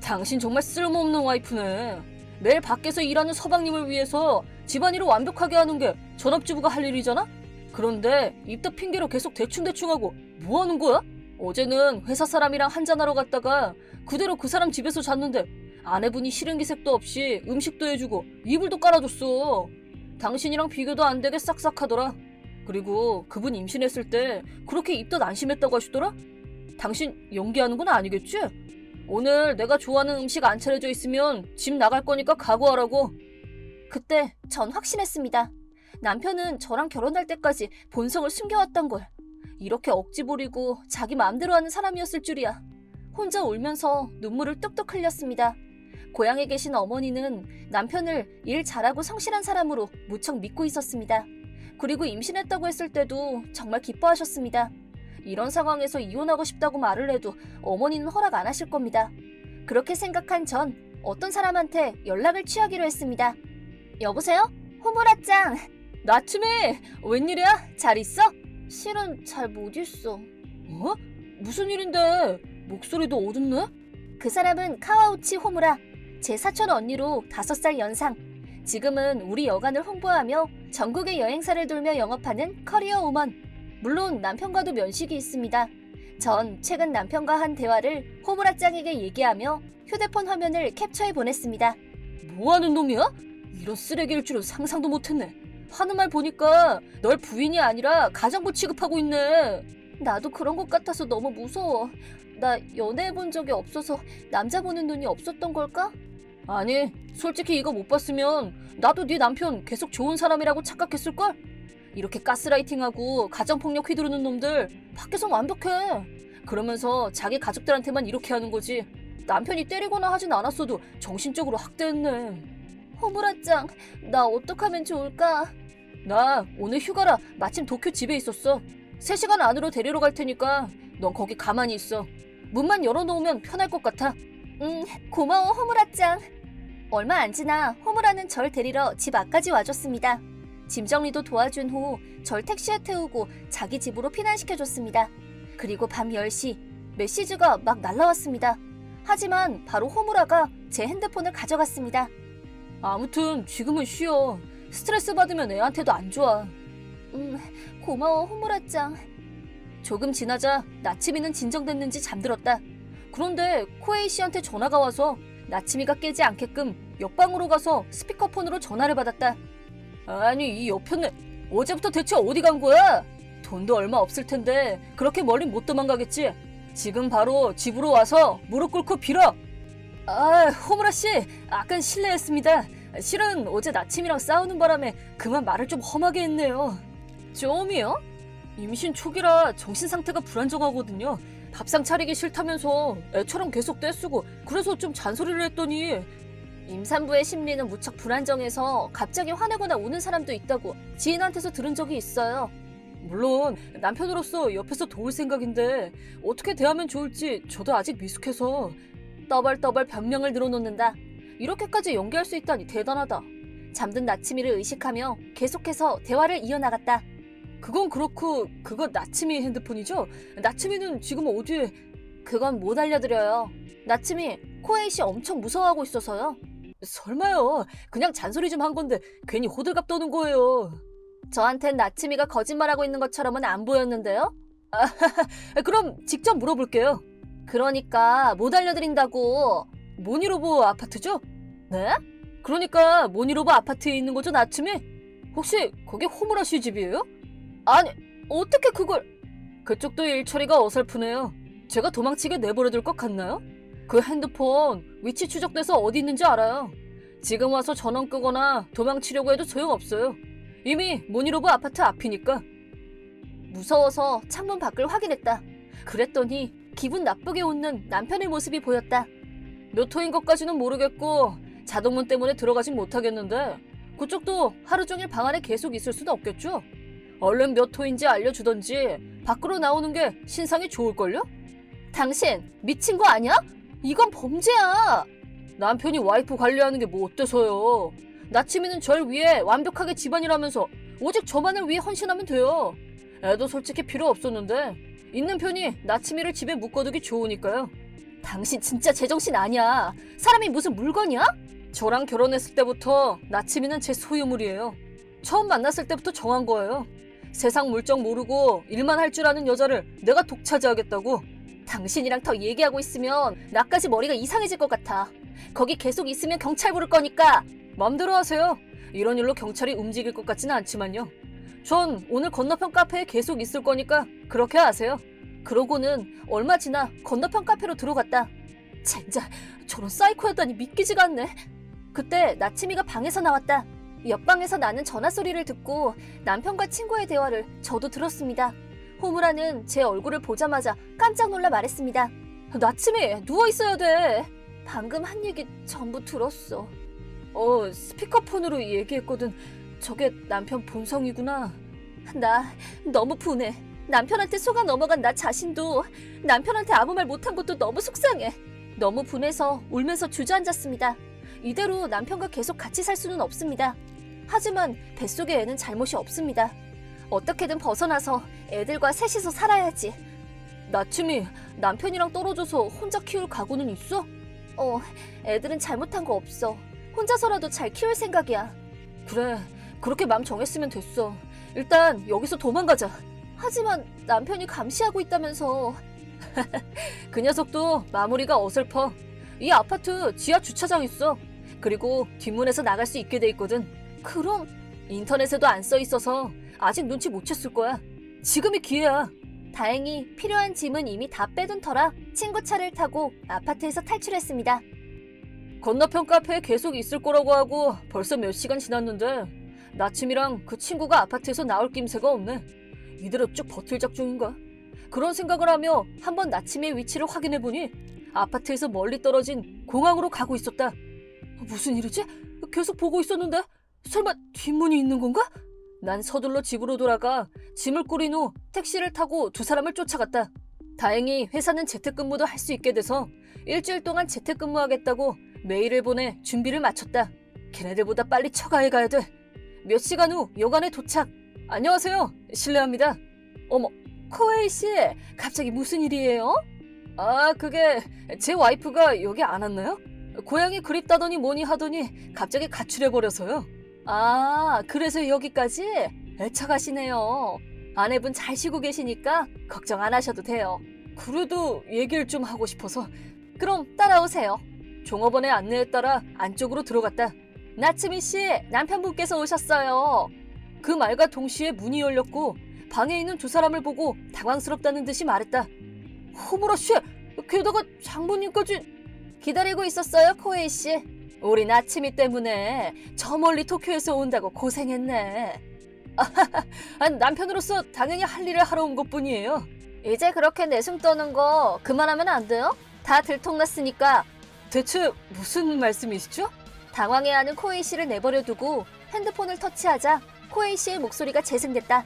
당신 정말 쓸모없는 와이프네. 매일 밖에서 일하는 서방님을 위해서 집안일을 완벽하게 하는 게 전업주부가 할 일이잖아? 그런데 입덧 핑계로 계속 대충대충하고 뭐 하는 거야? 어제는 회사 사람이랑 한잔하러 갔다가 그대로 그 사람 집에서 잤는데 아내분이 싫은 기색도 없이 음식도 해주고 이불도 깔아줬어. 당신이랑 비교도 안 되게 싹싹하더라. 그리고 그분 임신했을 때 그렇게 입덧 안심했다고 하시더라? 당신 연기하는 건 아니겠지? 오늘 내가 좋아하는 음식 안 차려져 있으면 집 나갈 거니까 각오하라고. 그때 전 확신했습니다. 남편은 저랑 결혼할 때까지 본성을 숨겨왔던 걸. 이렇게 억지 부리고 자기 마음대로 하는 사람이었을 줄이야. 혼자 울면서 눈물을 뚝뚝 흘렸습니다. 고향에 계신 어머니는 남편을 일 잘하고 성실한 사람으로 무척 믿고 있었습니다. 그리고 임신했다고 했을 때도 정말 기뻐하셨습니다. 이런 상황에서 이혼하고 싶다고 말을 해도 어머니는 허락 안 하실 겁니다. 그렇게 생각한 전 어떤 사람한테 연락을 취하기로 했습니다. 여보세요? 호무라짱. 나츠미, 웬일이야? 잘 있어? 실은 잘 못 있어. 어? 무슨 일인데? 목소리도 어둡네? 그 사람은 카와우치 호무라. 제 사촌 언니로 5살 연상. 지금은 우리 여관을 홍보하며 전국의 여행사를 돌며 영업하는 커리어 우먼. 물론 남편과도 면식이 있습니다. 전 최근 남편과 한 대화를 호무라짱에게 얘기하며 휴대폰 화면을 캡처해 보냈습니다. 뭐하는 놈이야? 이런 쓰레기일 줄은 상상도 못했네. 하는 말 보니까 널 부인이 아니라 가장부 취급하고 있네. 나도 그런 것 같아서 너무 무서워. 나 연애해본 적이 없어서 남자 보는 눈이 없었던 걸까? 아니, 솔직히 이거 못 봤으면 나도 네 남편 계속 좋은 사람이라고 착각했을걸? 이렇게 가스라이팅하고 가정폭력 휘두르는 놈들 밖에선 완벽해. 그러면서 자기 가족들한테만 이렇게 하는 거지. 남편이 때리거나 하진 않았어도 정신적으로 학대했네. 호무라짱, 나 어떡하면 좋을까? 나 오늘 휴가라 마침 도쿄 집에 있었어. 3시간 안으로 데리러 갈 테니까 넌 거기 가만히 있어. 문만 열어놓으면 편할 것 같아. 고마워 호무라짱. 얼마 안 지나 호무라는 절 데리러 집 앞까지 와줬습니다. 짐 정리도 도와준 후 절 택시에 태우고 자기 집으로 피난시켜줬습니다. 그리고 밤 10시 메시지가 막 날라왔습니다. 하지만 바로 호무라가 제 핸드폰을 가져갔습니다. 아무튼 지금은 쉬어. 스트레스 받으면 애한테도 안 좋아. 고마워 호무라짱. 조금 지나자 나츠미는 진정됐는지 잠들었다. 그런데 코에이 씨한테 전화가 와서 나츠미가 깨지 않게끔 옆방으로 가서 스피커폰으로 전화를 받았다. 아니 이 여편네 어제부터 대체 어디 간 거야? 돈도 얼마 없을 텐데 그렇게 멀리 못 도망가겠지? 지금 바로 집으로 와서 무릎 꿇고 빌어. 아 호무라 씨, 아깐 실례했습니다. 실은 어제 나침이랑 싸우는 바람에 그만 말을 좀 험하게 했네요. 좀이요? 임신 초기라 정신 상태가 불안정하거든요. 밥상 차리기 싫다면서 애처럼 계속 떼쓰고 그래서 좀 잔소리를 했더니 임산부의 심리는 무척 불안정해서 갑자기 화내거나 우는 사람도 있다고 지인한테서 들은 적이 있어요. 물론 남편으로서 옆에서 도울 생각인데 어떻게 대하면 좋을지 저도 아직 미숙해서. 떠벌떠벌 변명을 늘어놓는다. 이렇게까지 연기할 수 있다니 대단하다. 잠든 나츠미를 의식하며 계속해서 대화를 이어나갔다. 그건 그렇고 그거 나츠미 핸드폰이죠? 나츠미는 지금 어디에? 그건 못 알려드려요. 나츠미 코에이 씨 엄청 무서워하고 있어서요. 설마요. 그냥 잔소리 좀 한 건데 괜히 호들갑 떠는 거예요. 저한텐 나츠미가 거짓말하고 있는 것처럼은 안 보였는데요? 그럼 직접 물어볼게요. 그러니까 못 알려드린다고. 모니로보 아파트죠? 네? 그러니까 모니로보 아파트에 있는 거죠, 나츠미? 혹시 거기 호무라 씨 집이에요? 아니, 어떻게 그걸... 그쪽도 일 처리가 어설프네요. 제가 도망치게 내버려둘 것 같나요? 그 핸드폰 위치 추적돼서 어디 있는지 알아요. 지금 와서 전원 끄거나 도망치려고 해도 소용없어요. 이미 모니로브 아파트 앞이니까. 무서워서 창문 밖을 확인했다. 그랬더니 기분 나쁘게 웃는 남편의 모습이 보였다. 몇 호인 것까지는 모르겠고 자동문 때문에 들어가진 못하겠는데 그쪽도 하루 종일 방 안에 계속 있을 수는 없겠죠? 얼른 몇 호인지 알려주던지 밖으로 나오는 게 신상이 좋을걸요? 당신 미친 거 아니야? 이건 범죄야. 남편이 와이프 관리하는 게 뭐 어때서요? 나치미는 절 위해 완벽하게 집안일하면서 오직 저만을 위해 헌신하면 돼요. 애도 솔직히 필요 없었는데 있는 편이 나치미를 집에 묶어두기 좋으니까요. 당신 진짜 제정신 아니야. 사람이 무슨 물건이야? 저랑 결혼했을 때부터 나치미는 제 소유물이에요. 처음 만났을 때부터 정한 거예요. 세상 물정 모르고 일만 할 줄 아는 여자를 내가 독차지하겠다고? 당신이랑 더 얘기하고 있으면 나까지 머리가 이상해질 것 같아. 거기 계속 있으면 경찰 부를 거니까 맘대로 하세요. 이런 일로 경찰이 움직일 것 같지는 않지만요. 전 오늘 건너편 카페에 계속 있을 거니까 그렇게 하세요. 그러고는 얼마 지나 건너편 카페로 들어갔다. 젠장, 저런 사이코였다니 믿기지가 않네. 그때 나침이가 방에서 나왔다. 옆방에서 나는 전화 소리를 듣고 남편과 친구의 대화를 저도 들었습니다. 호무라는 제 얼굴을 보자마자 깜짝 놀라 말했습니다. 나침이, 누워있어야 돼. 방금 한 얘기 전부 들었어. 스피커폰으로 얘기했거든. 저게 남편 본성이구나. 나 너무 분해. 남편한테 속아 넘어간 나 자신도, 남편한테 아무 말 못한 것도 너무 속상해. 너무 분해서 울면서 주저앉았습니다. 이대로 남편과 계속 같이 살 수는 없습니다. 하지만 뱃속의 애는 잘못이 없습니다. 어떻게든 벗어나서 애들과 셋이서 살아야지. 나침이, 남편이랑 떨어져서 혼자 키울 각오는 있어? 애들은 잘못한 거 없어. 혼자서라도 잘 키울 생각이야. 그래, 그렇게 마음 정했으면 됐어. 일단 여기서 도망가자. 하지만 남편이 감시하고 있다면서. 그 녀석도 마무리가 어설퍼. 이 아파트 지하 주차장 있어. 그리고 뒷문에서 나갈 수 있게 돼 있거든. 그럼 인터넷에도 안 써 있어서 아직 눈치 못 챘을 거야. 지금이 기회야. 다행히 필요한 짐은 이미 다 빼둔 터라 친구 차를 타고 아파트에서 탈출했습니다. 건너편 카페에 계속 있을 거라고 하고 벌써 몇 시간 지났는데 나침이랑 그 친구가 아파트에서 나올 낌새가 없네. 이대로 쭉 버틸 작정인가? 그런 생각을 하며 한번 나침이의 위치를 확인해보니 아파트에서 멀리 떨어진 공항으로 가고 있었다. 무슨 일이지? 계속 보고 있었는데 설마 뒷문이 있는 건가? 난 서둘러 집으로 돌아가 짐을 꾸린 후 택시를 타고 두 사람을 쫓아갔다. 다행히 회사는 재택근무도 할 수 있게 돼서 일주일 동안 재택근무하겠다고 메일을 보내 준비를 마쳤다. 걔네들보다 빨리 처가에 가야 돼. 몇 시간 후 여관에 도착. 안녕하세요. 실례합니다. 어머, 코에이 씨, 갑자기 무슨 일이에요? 그게 제 와이프가 여기 안 왔나요? 고향이 그립다더니 뭐니 하더니 갑자기 가출해버려서요. 그래서 여기까지? 애착하시네요. 아내분 잘 쉬고 계시니까 걱정 안 하셔도 돼요. 그래도 얘기를 좀 하고 싶어서. 그럼 따라오세요. 종업원의 안내에 따라 안쪽으로 들어갔다. 나츠미 씨, 남편분께서 오셨어요. 그 말과 동시에 문이 열렸고 방에 있는 두 사람을 보고 당황스럽다는 듯이 말했다. 호무라 씨, 게다가 장모님까지. 기다리고 있었어요, 코에이 씨. 우리 나츠미 때문에 저 멀리 도쿄에서 온다고 고생했네. 남편으로서 당연히 할 일을 하러 온 것뿐이에요. 이제 그렇게 내숭 떠는 거 그만하면 안 돼요? 다 들통났으니까. 대체 무슨 말씀이시죠? 당황해하는 코에이 씨를 내버려 두고 핸드폰을 터치하자 코에이 씨의 목소리가 재생됐다.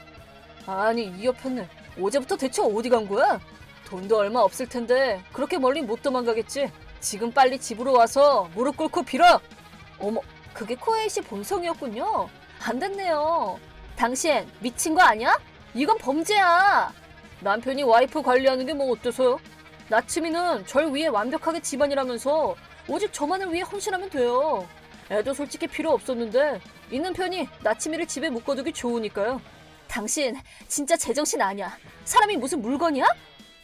아니, 이 옆에는 어제부터 대체 어디 간 거야? 돈도 얼마 없을 텐데 그렇게 멀리 못 도망가겠지. 지금 빨리 집으로 와서 무릎 꿇고 빌어. 어머, 그게 코에이 씨 본성이었군요. 안 됐네요. 당신 미친 거 아니야? 이건 범죄야. 남편이 와이프 관리하는 게 뭐 어때서요? 나츠미는 절 위해 완벽하게 집안이라면서 오직 저만을 위해 헌신하면 돼요. 애도 솔직히 필요 없었는데 있는 편이 나츠미를 집에 묶어두기 좋으니까요. 당신 진짜 제정신 아니야. 사람이 무슨 물건이야?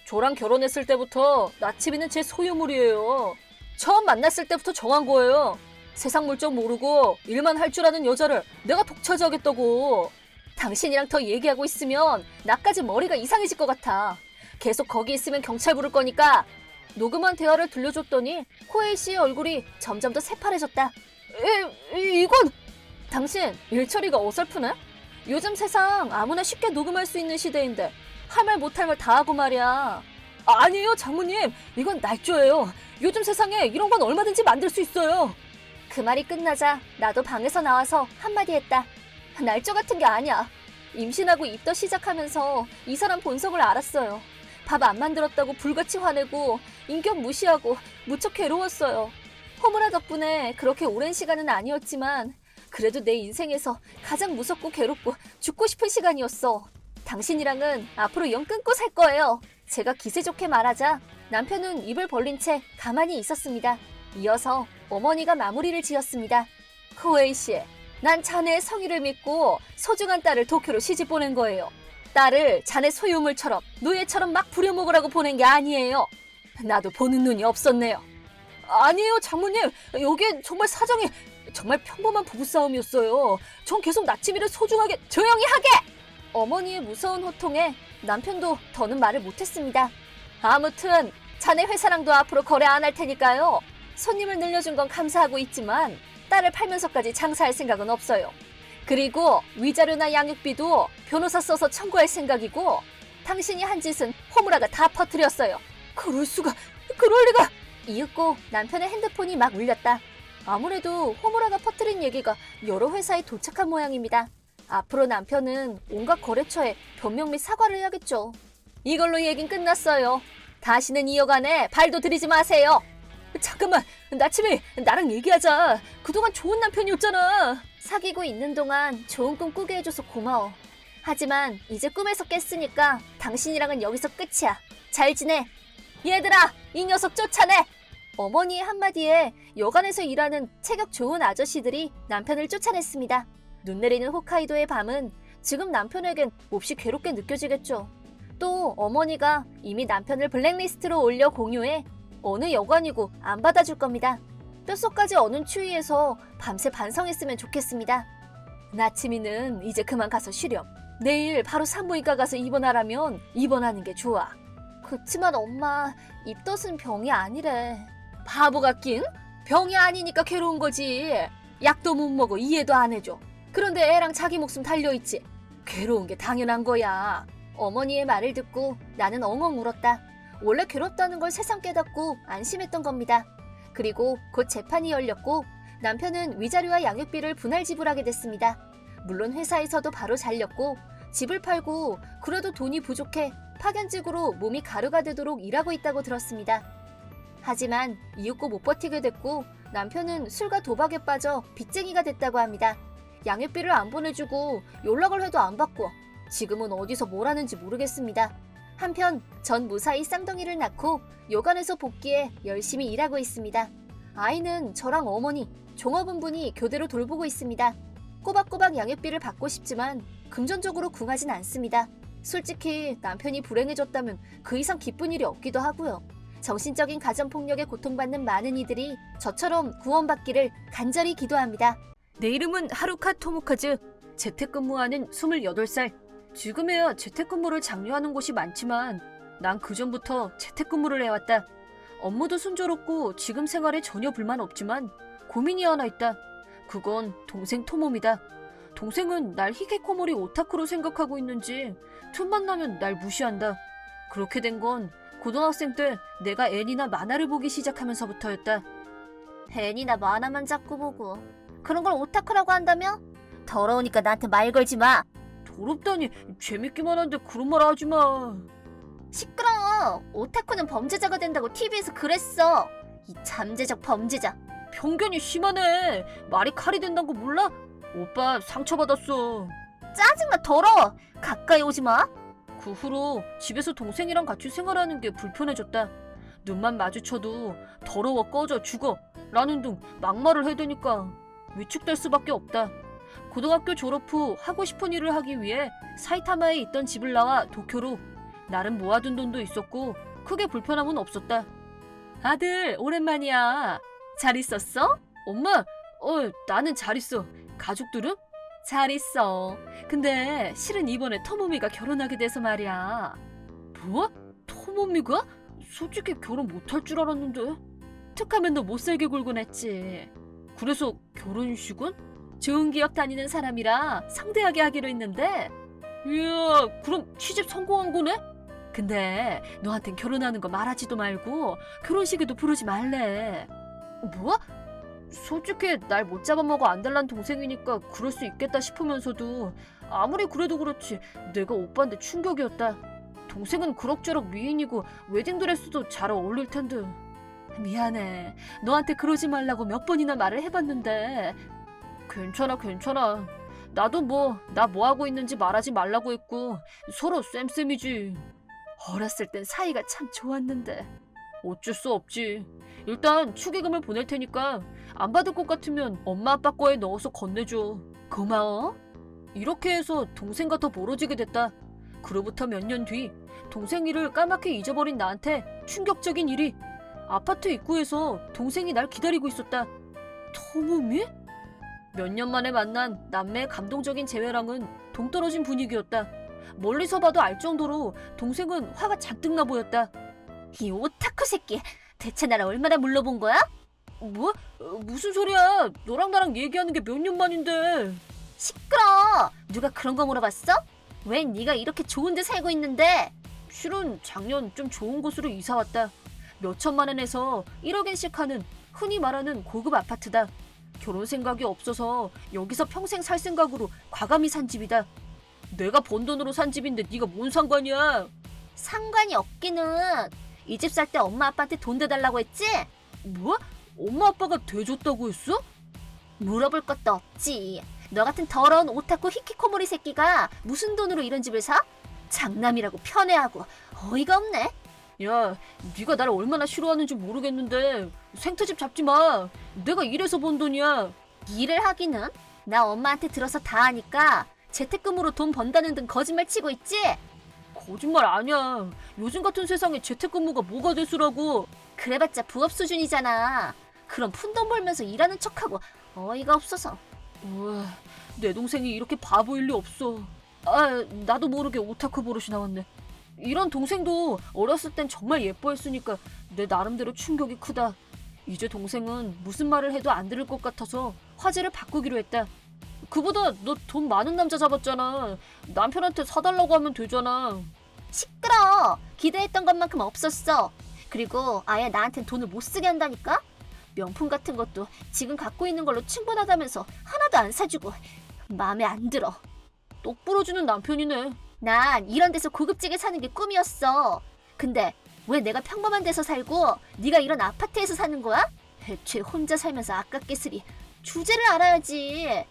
저랑 결혼했을 때부터 나츠미는 제 소유물이에요. 처음 만났을 때부터 정한 거예요. 세상 물정 모르고 일만 할 줄 아는 여자를 내가 독차지하겠다고. 당신이랑 더 얘기하고 있으면 나까지 머리가 이상해질 것 같아. 계속 거기 있으면 경찰 부를 거니까. 녹음한 대화를 들려줬더니 코에이 씨의 얼굴이 점점 더 새파래졌다. 이건... 당신 일처리가 어설프네? 요즘 세상 아무나 쉽게 녹음할 수 있는 시대인데 할 말 못할 말 다 하고 말이야. 아니에요, 장모님. 이건 날조예요. 요즘 세상에 이런 건 얼마든지 만들 수 있어요. 그 말이 끝나자 나도 방에서 나와서 한마디 했다. 날조 같은 게 아니야. 임신하고 입덧 시작하면서 이 사람 본성을 알았어요. 밥 안 만들었다고 불같이 화내고 인격 무시하고 무척 괴로웠어요. 호무라 덕분에 그렇게 오랜 시간은 아니었지만 그래도 내 인생에서 가장 무섭고 괴롭고 죽고 싶은 시간이었어. 당신이랑은 앞으로 영 끊고 살 거예요. 제가 기세 좋게 말하자 남편은 입을 벌린 채 가만히 있었습니다. 이어서 어머니가 마무리를 지었습니다. 코에이 씨, 난 자네의 성의를 믿고 소중한 딸을 도쿄로 시집 보낸 거예요. 딸을 자네 소유물처럼 노예처럼 막 부려먹으라고 보낸 게 아니에요. 나도 보는 눈이 없었네요. 아니에요, 장모님. 여기엔 정말 사정이 정말 평범한 부부싸움이었어요. 전 계속 나치미를 소중하게 조용히 하게! 어머니의 무서운 호통에 남편도 더는 말을 못했습니다. 아무튼 자네 회사랑도 앞으로 거래 안 할 테니까요. 손님을 늘려준 건 감사하고 있지만 딸을 팔면서까지 장사할 생각은 없어요. 그리고 위자료나 양육비도 변호사 써서 청구할 생각이고 당신이 한 짓은 호무라가 다 퍼뜨렸어요. 그럴 수가, 그럴 리가! 이윽고 남편의 핸드폰이 막 울렸다. 아무래도 호무라가 퍼뜨린 얘기가 여러 회사에 도착한 모양입니다. 앞으로 남편은 온갖 거래처에 변명 및 사과를 해야겠죠. 이걸로 얘긴 끝났어요. 다시는 이 여간에 발도 들이지 마세요. 잠깐만, 나침이 나랑 얘기하자. 그동안 좋은 남편이었잖아. 사귀고 있는 동안 좋은 꿈 꾸게 해줘서 고마워. 하지만 이제 꿈에서 깼으니까 당신이랑은 여기서 끝이야. 잘 지내. 얘들아, 이 녀석 쫓아내. 어머니의 한마디에 여간에서 일하는 체격 좋은 아저씨들이 남편을 쫓아냈습니다. 눈 내리는 홋카이도의 밤은 지금 남편에겐 몹시 괴롭게 느껴지겠죠. 또 어머니가 이미 남편을 블랙리스트로 올려 공유해 어느 여관이고 안 받아줄 겁니다. 뼛속까지 어는 추위에서 밤새 반성했으면 좋겠습니다. 나치미는 이제 그만 가서 쉬렴. 내일 바로 산부인과 가서 입원하라면 입원하는 게 좋아. 그치만 엄마, 입덧은 병이 아니래. 바보 같긴? 병이 아니니까 괴로운 거지. 약도 못 먹어, 이해도 안 해줘. 그런데 애랑 자기 목숨 달려있지. 괴로운 게 당연한 거야. 어머니의 말을 듣고 나는 엉엉 울었다. 원래 괴롭다는 걸 새삼 깨닫고 안심했던 겁니다. 그리고 곧 재판이 열렸고 남편은 위자료와 양육비를 분할 지불하게 됐습니다. 물론 회사에서도 바로 잘렸고 집을 팔고 그래도 돈이 부족해 파견직으로 몸이 가루가 되도록 일하고 있다고 들었습니다. 하지만 이윽고 못 버티게 됐고 남편은 술과 도박에 빠져 빚쟁이가 됐다고 합니다. 양육비를 안 보내주고 연락을 해도 안 받고 지금은 어디서 뭘 하는지 모르겠습니다. 한편 전 무사히 쌍둥이를 낳고 요관에서 복귀해 열심히 일하고 있습니다. 아이는 저랑 어머니, 종업원분이 교대로 돌보고 있습니다. 꼬박꼬박 양육비를 받고 싶지만 금전적으로 궁하진 않습니다. 솔직히 남편이 불행해졌다면 그 이상 기쁜 일이 없기도 하고요. 정신적인 가정폭력에 고통받는 많은 이들이 저처럼 구원받기를 간절히 기도합니다. 내 이름은 하루카 토모카즈. 재택근무하는 28살. 지금에야 재택근무를 장려하는 곳이 많지만 난 그전부터 재택근무를 해왔다. 업무도 순조롭고 지금 생활에 전혀 불만 없지만 고민이 하나 있다. 그건 동생 토mom이다. 동생은 날 히키코모리 오타쿠로 생각하고 있는지 틈만 나면 날 무시한다. 그렇게 된 건 고등학생 때 내가 애니나 만화를 보기 시작하면서부터였다. 애니나 만화만 자꾸 보고 그런 걸 오타쿠라고 한다며? 더러우니까 나한테 말 걸지 마. 더럽다니, 재밌기만 한데 그런 말 하지 마. 시끄러워. 오타쿠는 범죄자가 된다고 TV에서 그랬어. 이 잠재적 범죄자. 편견이 심하네. 말이 칼이 된다는 거 몰라? 오빠 상처받았어. 짜증나, 더러워. 가까이 오지 마. 그 후로 집에서 동생이랑 같이 생활하는 게 불편해졌다. 눈만 마주쳐도 더러워, 꺼져, 죽어 라는 등 막말을 해대니까 위축될 수밖에 없다. 고등학교 졸업 후 하고 싶은 일을 하기 위해 사이타마에 있던 집을 나와 도쿄로. 나름 모아둔 돈도 있었고 크게 불편함은 없었다. 아들, 오랜만이야. 잘 있었어? 엄마, 나는 잘 있어. 가족들은? 잘 있어. 근데 실은 이번에 토모미가 결혼하게 돼서 말이야. 뭐? 토모미가? 솔직히 결혼 못할 줄 알았는데. 툭하면 너 못살게 굴곤 했지. 그래서 결혼식은? 좋은 기업 다니는 사람이라 성대하게 하기로 했는데. 이야, 그럼 취집 성공한 거네? 근데 너한텐 결혼하는 거 말하지도 말고 결혼식에도 부르지 말래. 뭐? 솔직히 날 못 잡아먹어 안달난 동생이니까 그럴 수 있겠다 싶으면서도 아무리 그래도 그렇지 내가 오빠한테 충격이었다. 동생은 그럭저럭 미인이고 웨딩드레스도 잘 어울릴 텐데. 미안해. 너한테 그러지 말라고 몇 번이나 말을 해봤는데. 괜찮아. 나도 나 뭐 하고 있는지 말하지 말라고 했고 서로 쌤쌤이지. 어렸을 땐 사이가 참 좋았는데. 어쩔 수 없지. 일단 축의금을 보낼 테니까 안 받을 것 같으면 엄마 아빠 거에 넣어서 건네줘. 고마워. 이렇게 해서 동생과 더 멀어지게 됐다. 그로부터 몇 년 뒤 동생 일을 까맣게 잊어버린 나한테 충격적인 일이. 아파트 입구에서 동생이 날 기다리고 있었다. 토모미? 몇 년 만에 만난 남매의 감동적인 재회랑은 동떨어진 분위기였다. 멀리서 봐도 알 정도로 동생은 화가 잔뜩 나 보였다. 이 오타쿠 새끼, 대체 나를 얼마나 물러본 거야? 뭐? 무슨 소리야? 너랑 나랑 얘기하는 게 몇 년 만인데. 시끄러! 누가 그런 거 물어봤어? 왜 네가 이렇게 좋은 데 살고 있는데? 실은 작년 좀 좋은 곳으로 이사 왔다. 몇천만 원에서 1억엔씩 하는 흔히 말하는 고급 아파트다. 결혼 생각이 없어서 여기서 평생 살 생각으로 과감히 산 집이다. 내가 번 돈으로 산 집인데 네가 뭔 상관이야? 상관이 없기는. 이 집 살 때 엄마 아빠한테 돈 대달라고 했지? 뭐? 엄마 아빠가 대줬다고 했어? 물어볼 것도 없지. 너 같은 더러운 오타쿠 히키코모리 새끼가 무슨 돈으로 이런 집을 사? 장남이라고 편애하고 어이가 없네. 야, 네가 나를 얼마나 싫어하는지 모르겠는데 생트집 잡지 마. 내가 일해서 번 돈이야. 일을 하기는? 나 엄마한테 들어서 다 하니까 재택근무로 돈 번다는 등 거짓말 치고 있지? 거짓말 아니야. 요즘 같은 세상에 재택근무가 뭐가 대수라고. 그래봤자 부업 수준이잖아. 그럼 푼돈 벌면서 일하는 척하고 어이가 없어서. 우와, 내 동생이 이렇게 바보일 리 없어. 아, 나도 모르게 오타쿠 버릇이 나왔네. 이런 동생도 어렸을 땐 정말 예뻐했으니까 내 나름대로 충격이 크다. 이제 동생은 무슨 말을 해도 안 들을 것 같아서 화제를 바꾸기로 했다. 그보다 너 돈 많은 남자 잡았잖아. 남편한테 사달라고 하면 되잖아. 시끄러. 기대했던 것만큼 없었어. 그리고 아예 나한텐 돈을 못 쓰게 한다니까? 명품 같은 것도 지금 갖고 있는 걸로 충분하다면서 하나도 안 사주고 마음에 안 들어. 똑 부러지는 남편이네. 난 이런 데서 고급지게 사는 게 꿈이었어. 근데 왜 내가 평범한 데서 살고 네가 이런 아파트에서 사는 거야? 애초에 혼자 살면서 아깝게 쓰리. 주제를 알아야지.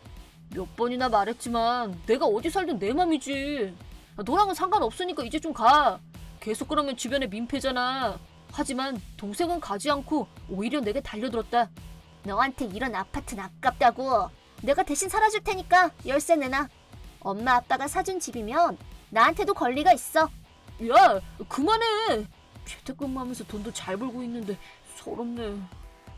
몇 번이나 말했지만 내가 어디 살든 내 맘이지. 너랑은 상관없으니까 이제 좀 가. 계속 그러면 주변에 민폐잖아. 하지만 동생은 가지 않고 오히려 내게 달려들었다. 너한테 이런 아파트는 아깝다고. 내가 대신 살아줄 테니까 열쇠 내놔. 엄마 아빠가 사준 집이면 나한테도 권리가 있어. 야, 그만해. 재택근무하면서 돈도 잘 벌고 있는데 서럽네.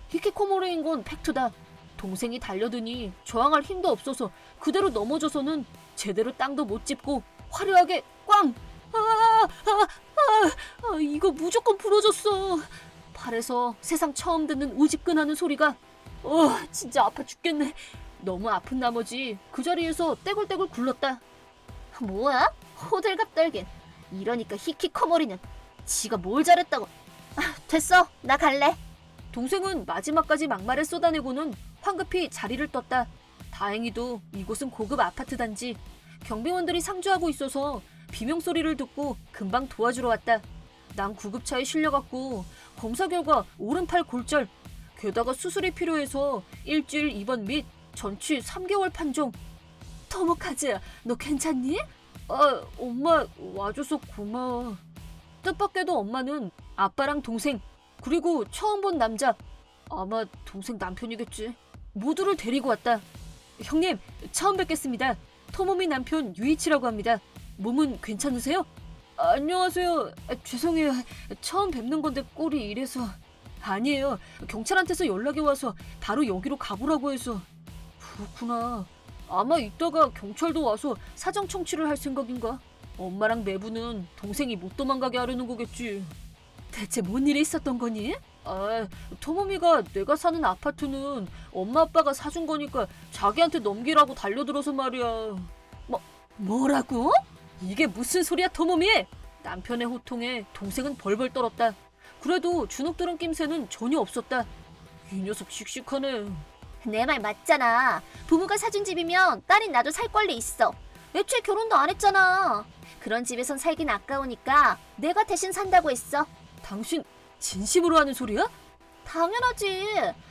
히키코모리인 건 팩트다. 동생이 달려드니 저항할 힘도 없어서 그대로 넘어져서는 제대로 땅도 못 짚고 화려하게 꽝! 이거 무조건 부러졌어. 팔에서 세상 처음 듣는 우지끈하는 소리가 진짜 아파 죽겠네. 너무 아픈 나머지 그 자리에서 떼굴떼굴 굴렀다. 뭐야? 호들갑 떨긴. 이러니까 히키코모리는 지가 뭘 잘했다고. 됐어, 나 갈래. 동생은 마지막까지 막말을 쏟아내고는 황급히 자리를 떴다. 다행히도 이곳은 고급 아파트 단지. 경비원들이 상주하고 있어서 비명소리를 듣고 금방 도와주러 왔다. 난 구급차에 실려갔고 검사 결과 오른팔 골절, 게다가 수술이 필요해서 일주일 입원 및 전치 3개월 판정. 토모카즈, 너 괜찮니? 엄마 와줘서 고마워. 뜻밖에도 엄마는 아빠랑 동생, 그리고 처음 본 남자, 아마 동생 남편이겠지, 모두를 데리고 왔다. 형님, 처음 뵙겠습니다. 토모미 남편 유이치라고 합니다. 몸은 괜찮으세요? 안녕하세요. 죄송해요. 처음 뵙는 건데 꼴이 이래서. 아니에요. 경찰한테서 연락이 와서 바로 여기로 가보라고 해서. 그렇구나. 아마 이따가 경찰도 와서 사정 청취를 할 생각인가? 엄마랑 매부는 동생이 못 도망가게 하려는 거겠지. 대체 뭔 일이 있었던 거니? 토모미가 내가 사는 아파트는 엄마 아빠가 사준 거니까 자기한테 넘기라고 달려들어서 말이야. 뭐라고? 이게 무슨 소리야, 토모미? 남편의 호통에 동생은 벌벌 떨었다. 그래도 주눅들은 낌새는 전혀 없었다. 이 녀석 씩씩하네. 내 말 맞잖아. 부모가 사준 집이면 딸인 나도 살 권리 있어. 애초에 결혼도 안 했잖아. 그런 집에선 살긴 아까우니까 내가 대신 산다고 했어. 당신 진심으로 하는 소리야? 당연하지.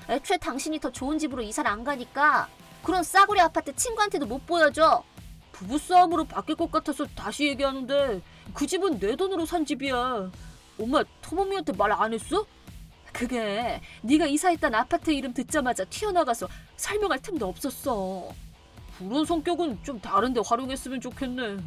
애초에 당신이 더 좋은 집으로 이사를 안 가니까 그런 싸구려 아파트 친구한테도 못 보여줘. 부부싸움으로 바뀔 것 같아서 다시 얘기하는데 그 집은 내 돈으로 산 집이야. 엄마 토모미한테 말 안 했어? 그게 네가 이사했던 아파트 이름 듣자마자 튀어나가서 설명할 틈도 없었어. 그런 성격은 좀 다른 데 활용했으면 좋겠네.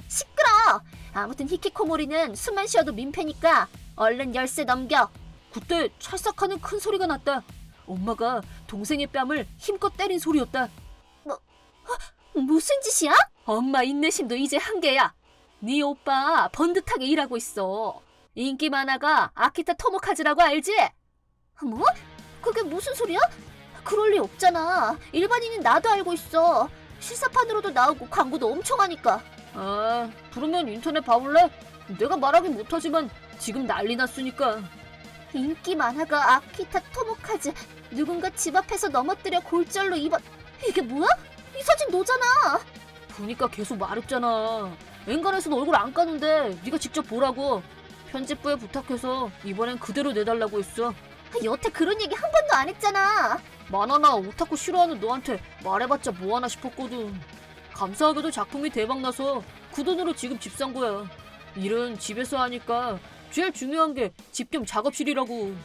시끄러. 아무튼 히키코모리는 숨만 쉬어도 민폐니까 얼른 열쇠 넘겨. 그때 찰싹하는 큰 소리가 났다. 엄마가 동생의 뺨을 힘껏 때린 소리였다. 무슨 짓이야? 엄마 인내심도 이제 한계야. 네 오빠 번듯하게 일하고 있어. 인기 만화가 아키타 토모카즈라고 알지? 뭐? 그게 무슨 소리야? 그럴 리 없잖아. 일반인인 나도 알고 있어. 실사판으로도 나오고 광고도 엄청 하니까. 아, 그러면 인터넷 봐볼래? 내가 말하긴 못하지만 지금 난리 났으니까. 인기 만화가 아키타 토모카즈. 누군가 집 앞에서 넘어뜨려 골절로 입어. 이게 뭐야? 이 사진 너잖아. 보니까 계속 말했잖아. 엔간해서는 얼굴 안 까는데 네가 직접 보라고. 편집부에 부탁해서 이번엔 그대로 내달라고 했어. 여태 그런 얘기 한 번도 안 했잖아. 만화나 오타쿠 싫어하는 너한테 말해봤자 뭐하나 싶었거든. 감사하게도 작품이 대박나서 그 돈으로 지금 집 산 거야. 일은 집에서 하니까 제일 중요한 게 집 겸 작업실이라고.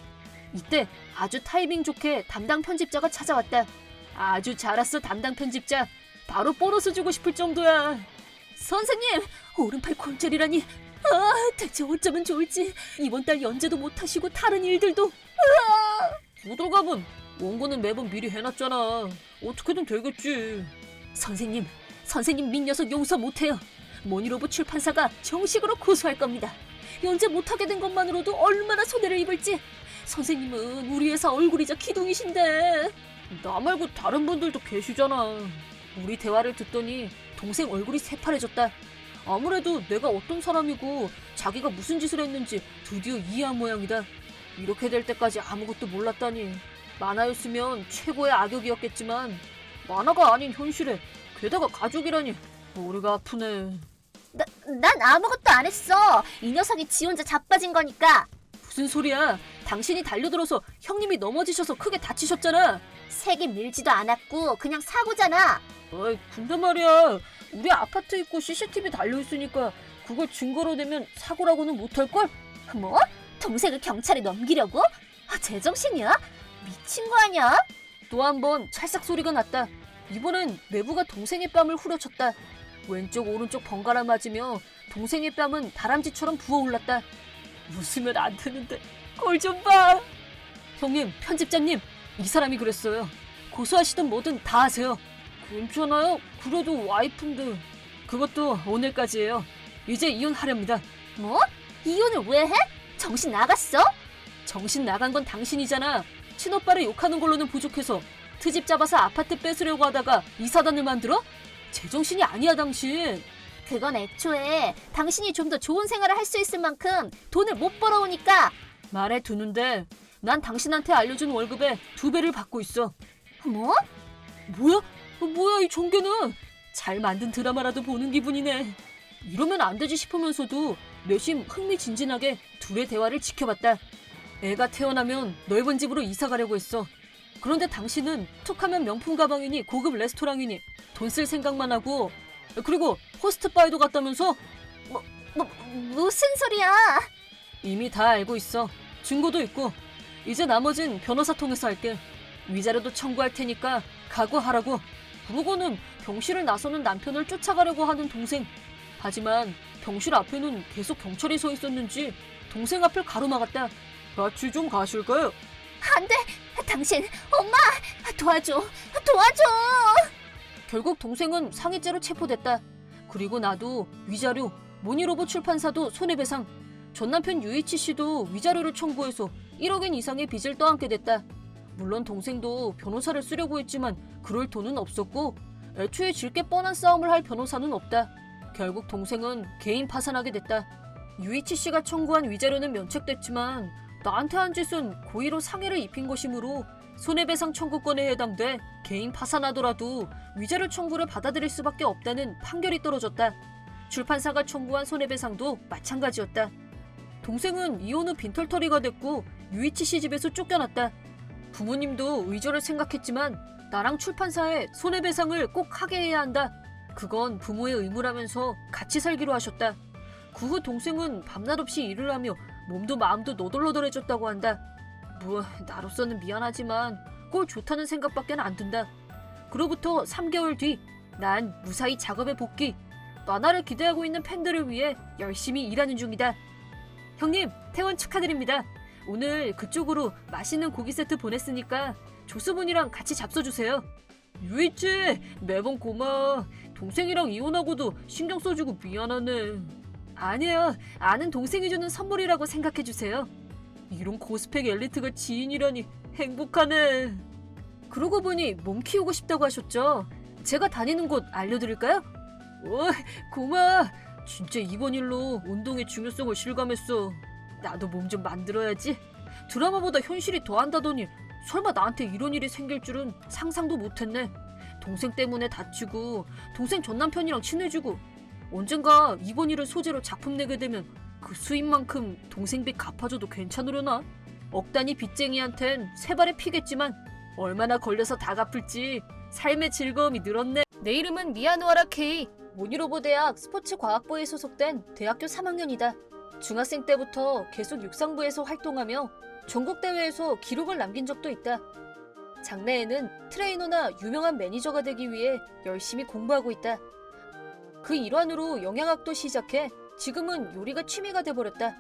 이때 아주 타이밍 좋게 담당 편집자가 찾아왔다. 아주 잘 왔어 담당 편집자. 바로 보너스 주고 싶을 정도야. 선생님, 오른팔 골절이라니. 아, 대체 어쩌면 좋을지. 이번 달 연재도 못하시고 다른 일들도. 호들갑은 원고는 매번 미리 해놨잖아. 어떻게든 되겠지. 선생님 민 녀석 용서 못해요. 모니로브 출판사가 정식으로 고소할 겁니다. 연재 못하게 된 것만으로도 얼마나 손해를 입을지. 선생님은 우리 회사 얼굴이자 기둥이신데. 나 말고 다른 분들도 계시잖아. 우리 대화를 듣더니 동생 얼굴이 새파래졌다. 아무래도 내가 어떤 사람이고 자기가 무슨 짓을 했는지 드디어 이해한 모양이다. 이렇게 될 때까지 아무것도 몰랐다니. 만화였으면 최고의 악역이었겠지만 만화가 아닌 현실에 게다가 가족이라니 머리가 아프네. 난 아무것도 안 했어. 이 녀석이 지 혼자 자빠진 거니까. 무슨 소리야. 당신이 달려들어서 형님이 넘어지셔서 크게 다치셨잖아. 세게 밀지도 않았고 그냥 사고잖아. 어이, 근데 말이야. 우리 아파트 입구 CCTV 달려있으니까 그걸 증거로 내면 사고라고는 못할걸? 뭐? 동생을 경찰에 넘기려고? 제정신이야? 미친 거 아니야? 또 한 번 찰싹 소리가 났다. 이번엔 내부가 동생의 뺨을 후려쳤다. 왼쪽 오른쪽 번갈아 맞으며 동생의 뺨은 다람쥐처럼 부어올랐다. 웃으면 안 되는데 꼴 좀 봐. 형님, 편집장님, 이 사람이 그랬어요. 고소하시든 뭐든 다 하세요. 괜찮아요? 그래도 와이프인데. 그것도 오늘까지예요. 이제 이혼하렵니다. 뭐? 이혼을 왜 해? 정신 나갔어? 정신 나간 건 당신이잖아. 친오빠를 욕하는 걸로는 부족해서 트집 잡아서 아파트 뺏으려고 하다가 이 사단을 만들어? 제정신이 아니야 당신. 그건 애초에 당신이 좀 더 좋은 생활을 할 수 있을 만큼 돈을 못 벌어오니까. 말해 두는데 난 당신한테 알려준 월급의 2배를 받고 있어. 뭐? 뭐야 이 종교는. 잘 만든 드라마라도 보는 기분이네. 이러면 안 되지 싶으면서도 내심 흥미진진하게 둘의 대화를 지켜봤다. 애가 태어나면 넓은 집으로 이사 가려고 했어. 그런데 당신은 툭하면 명품 가방이니 고급 레스토랑이니 돈 쓸 생각만 하고, 그리고 호스트 바에도 갔다면서? 무슨 소리야? 이미 다 알고 있어. 증거도 있고. 이제 나머진 변호사 통해서 할게. 위자료도 청구할 테니까 각오하라고. 그러고는 병실을 나서는 남편을 쫓아가려고 하는 동생. 하지만 병실 앞에는 계속 경찰이 서 있었는지 동생 앞을 가로막았다. 같이 좀 가실까요? 안 돼! 당신, 엄마! 도와줘! 결국 동생은 상해죄로 체포됐다. 그리고 나도 위자료, 모니로버 출판사도 손해배상, 전 남편 유이치 씨도 위자료를 청구해서 1억엔 이상의 빚을 떠안게 됐다. 물론 동생도 변호사를 쓰려고 했지만 그럴 돈은 없었고 애초에 질 게 뻔한 싸움을 할 변호사는 없다. 결국 동생은 개인 파산하게 됐다. 유이치 씨가 청구한 위자료는 면책됐지만 나한테 한 짓은 고의로 상해를 입힌 것이므로 손해배상 청구권에 해당돼 개인 파산하더라도 위자료 청구를 받아들일 수밖에 없다는 판결이 떨어졌다. 출판사가 청구한 손해배상도 마찬가지였다. 동생은 이혼 후 빈털터리가 됐고 유이치 씨 집에서 쫓겨났다. 부모님도 의존을 생각했지만 나랑 출판사에 손해배상을 꼭 하게 해야 한다. 그건 부모의 의무라면서 같이 살기로 하셨다. 그 후 동생은 밤낮 없이 일을 하며 몸도 마음도 너덜너덜해졌다고 한다. 뭐 나로서는 미안하지만 꼴 좋다는 생각밖에 안 든다. 그로부터 3개월 뒤 난 무사히 작업에 복귀. 만화를 기대하고 있는 팬들을 위해 열심히 일하는 중이다. 형님, 퇴원 축하드립니다. 오늘 그쪽으로 맛있는 고기 세트 보냈으니까 조수분이랑 같이 잡숴주세요. 유이치, 매번 고마워. 동생이랑 이혼하고도 신경 써주고 미안하네. 아니에요. 아는 동생이 주는 선물이라고 생각해주세요. 이런 고스펙 엘리트가 지인이라니 행복하네. 그러고 보니 몸 키우고 싶다고 하셨죠? 제가 다니는 곳 알려드릴까요? 고마워. 진짜 이번 일로 운동의 중요성을 실감했어. 나도 몸 좀 만들어야지. 드라마보다 현실이 더한다더니 설마 나한테 이런 일이 생길 줄은 상상도 못했네. 동생 때문에 다치고 동생 전 남편이랑 친해지고 언젠가 이번 일을 소재로 작품 내게 되면 그 수입만큼 동생 빚 갚아줘도 괜찮으려나? 억 단위 빚쟁이한텐 세 발에 피겠지만 얼마나 걸려서 다 갚을지 삶의 즐거움이 늘었네. 내 이름은 미야노하라 케이. 모니로보 대학 스포츠과학부에 소속된 대학교 3학년이다. 중학생 때부터 계속 육상부에서 활동하며 전국대회에서 기록을 남긴 적도 있다. 장래에는 트레이너나 유명한 매니저가 되기 위해 열심히 공부하고 있다. 그 일환으로 영양학도 시작해 지금은 요리가 취미가 돼버렸다.